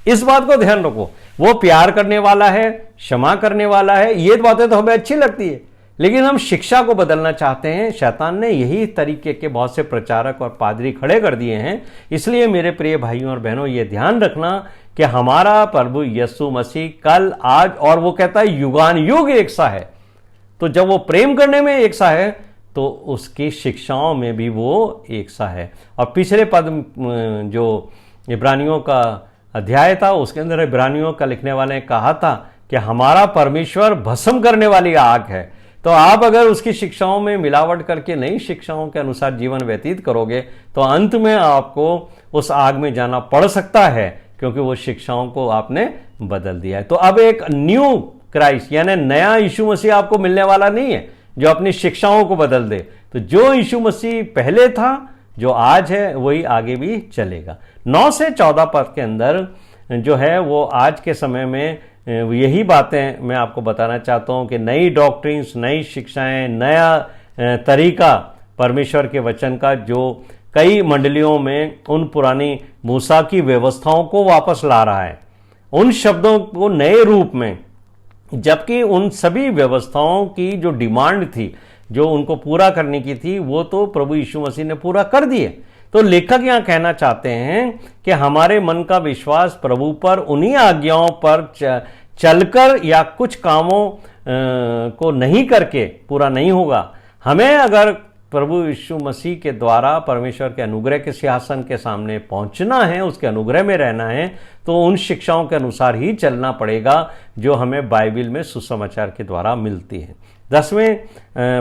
Speaker 1: इस बात को ध्यान रखो, वो प्यार करने वाला है, क्षमा करने वाला है, ये बातें तो हमें अच्छी लगती है, लेकिन हम शिक्षा को बदलना चाहते हैं। शैतान ने यही तरीके के बहुत से प्रचारक और पादरी खड़े कर दिए हैं। इसलिए मेरे प्रिय भाइयों और बहनों, ये ध्यान रखना कि हमारा प्रभु यीशु मसीह कल आज और वो कहता है युगान युग एक सा है। तो जब वो प्रेम करने में एक सा है तो उसकी शिक्षाओं में भी वो एक सा है। और पिछले पद जो इब्रानियों का अध्याय था उसके अंदर इब्रानियों का लिखने वाले ने कहा था कि हमारा परमेश्वर भस्म करने वाली आग है। तो आप अगर उसकी शिक्षाओं में मिलावट करके नई शिक्षाओं के अनुसार जीवन व्यतीत करोगे तो अंत में आपको उस आग में जाना पड़ सकता है, क्योंकि वो शिक्षाओं को आपने बदल दिया है। तो अब एक न्यू क्राइस्ट यानी नया यीशु मसीह आपको मिलने वाला नहीं है जो अपनी शिक्षाओं को बदल दे। तो जो यीशु मसीह पहले था, जो आज है, वही आगे भी चलेगा। 9 से 14 पद के अंदर जो है वो आज के समय में यही बातें मैं आपको बताना चाहता हूं कि नई डॉक्ट्रिन्स, नई शिक्षाएं, नया तरीका परमेश्वर के वचन का जो कई मंडलियों में उन पुरानी मूसा की व्यवस्थाओं को वापस ला रहा है, उन शब्दों को नए रूप में, जबकि उन सभी व्यवस्थाओं की जो डिमांड थी, जो उनको पूरा करने की थी, वो तो प्रभु यीशु मसीह ने पूरा कर दिए। तो लेखक यहां कहना चाहते हैं कि हमारे मन का विश्वास प्रभु पर, उन्हीं आज्ञाओं पर चलकर या कुछ कामों को नहीं करके पूरा नहीं होगा। हमें अगर प्रभु यीशु मसीह के द्वारा परमेश्वर के अनुग्रह के सिंहासन के सामने पहुंचना है, उसके अनुग्रह में रहना है, तो उन शिक्षाओं के अनुसार ही चलना पड़ेगा जो हमें बाइबल में सुसमाचार के द्वारा मिलती है। 10वें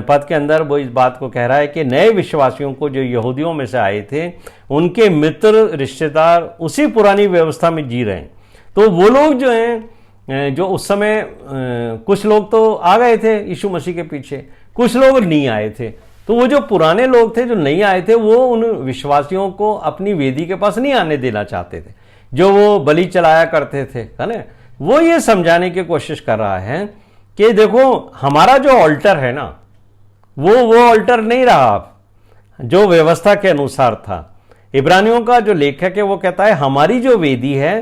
Speaker 1: पद के अंदर वो इस बात को कह रहा है कि नए विश्वासियों को जो यहूदियों में से आए थे, उनके मित्र रिश्तेदार उसी पुरानी व्यवस्था में जी रहे हैं। तो वो लोग जो हैं, जो उस समय कुछ लोग तो आ गए थे यीशु मसीह के पीछे, कुछ लोग नहीं आए थे। तो वो जो पुराने लोग थे जो नहीं आए थे, वो उन विश्वासियों को अपनी वेदी के पास नहीं आने देना चाहते थे, जो वो बलि चलाया करते थे, है ना। वो ये समझाने की कोशिश कर रहा है कि देखो हमारा जो ऑल्टर है ना, वो ऑल्टर नहीं रहा जो व्यवस्था के अनुसार था। इब्रानियों का जो लेखक है वो कहता है हमारी जो वेदी है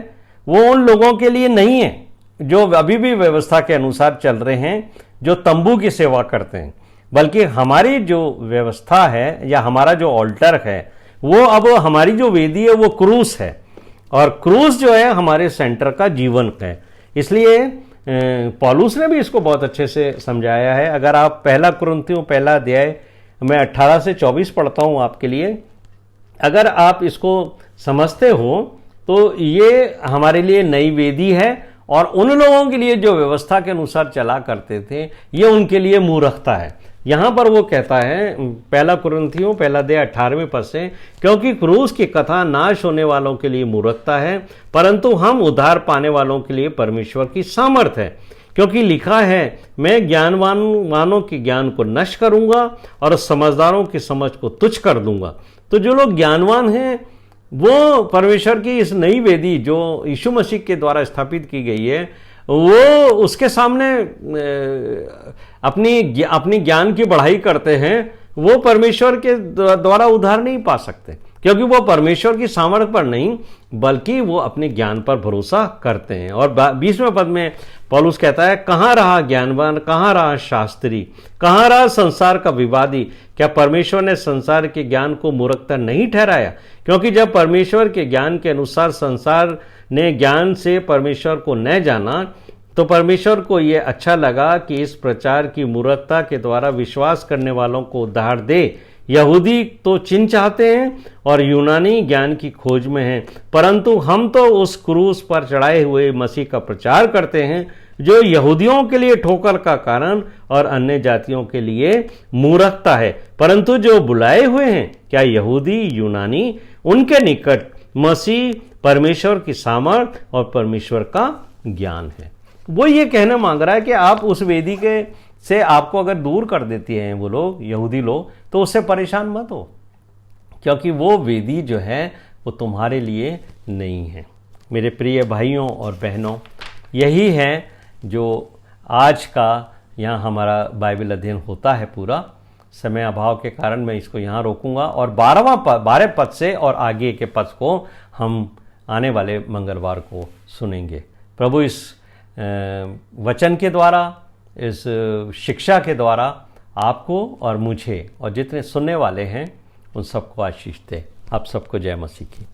Speaker 1: वो उन लोगों के लिए नहीं है जो अभी भी व्यवस्था के अनुसार चल रहे हैं, जो तंबू की सेवा करते हैं, बल्कि हमारी जो व्यवस्था है या हमारा जो ऑल्टर है वो अब हमारी जो वेदी है वो क्रूस है, और क्रूस जो है हमारे सेंटर का जीवन है। इसलिए पौलुस ने भी इसको बहुत अच्छे से समझाया है। अगर आप पहला कुरिन्थियों पहला अध्याय मैं 18 से 24 पढ़ता हूं आपके लिए, अगर आप इसको समझते हो तो ये हमारे लिए नई वेदी है, और उन लोगों के लिए जो व्यवस्था के अनुसार चला करते थे ये उनके लिए मूर्खता है। यहां पर वो कहता है पहला कुरिन्थियों पहला अध्याय 18वें पद से, क्योंकि क्रूस की कथा नाश होने वालों के लिए मूर्खता है, परंतु हम उद्धार पाने वालों के लिए परमेश्वर की सामर्थ है। क्योंकि लिखा है, मैं ज्ञानवानों के ज्ञान को नष्ट करूंगा और समझदारों की समझ को तुच्छ कर दूंगा। तो जो लोग ज्ञानवान हैं वो परमेश्वर की इस नई वेदी जो यीशु मसीह के द्वारा स्थापित की गई है, वो उसके सामने अपनी ज्ञान की बढ़ाई करते हैं, वो परमेश्वर के द्वारा उद्धार नहीं पा सकते, क्योंकि वो परमेश्वर की सामर्थ पर नहीं बल्कि वो अपने ज्ञान पर भरोसा करते हैं। और 20वें पद में पौलुस कहता है, कहाँ रहा ज्ञानवान, कहाँ रहा शास्त्री, कहाँ रहा संसार का विवादी? क्या परमेश्वर ने संसार के ज्ञान को मूर्खता नहीं ठहराया? क्योंकि जब परमेश्वर के ज्ञान के अनुसार संसार ने ज्ञान से परमेश्वर को न जाना, तो परमेश्वर को यह अच्छा लगा कि इस प्रचार की मूर्खता के द्वारा विश्वास करने वालों को उद्धार दे। यहूदी तो चिन्ह चाहते हैं और यूनानी ज्ञान की खोज में हैं, परंतु हम तो उस क्रूस पर चढ़ाए हुए मसीह का प्रचार करते हैं, जो यहूदियों के लिए ठोकर का कारण और अन्य जातियों के लिए मूर्खता है, परंतु जो बुलाए हुए हैं, क्या यहूदी यूनानी, उनके निकट मसीह परमेश्वर की सामर्थ और परमेश्वर का ज्ञान है। वो ये कहना मांग रहा है कि आप उस वेदी के से आपको अगर दूर कर देती हैं वो लोग, यहूदी लोग, तो उससे परेशान मत हो, क्योंकि वो वेदी जो है वो तुम्हारे लिए नहीं है। मेरे प्रिय भाइयों और बहनों, यही है जो आज का यहाँ हमारा बाइबल अध्ययन होता है पूरा। समय अभाव के कारण मैं इसको यहाँ रोकूंगा और 12 पद से और आगे के पद को हम आने वाले मंगलवार को सुनेंगे। प्रभु इस वचन के द्वारा, इस शिक्षा के द्वारा आपको और मुझे और जितने सुनने वाले हैं उन सबको आशीष दे। आप सबको जय मसीह की।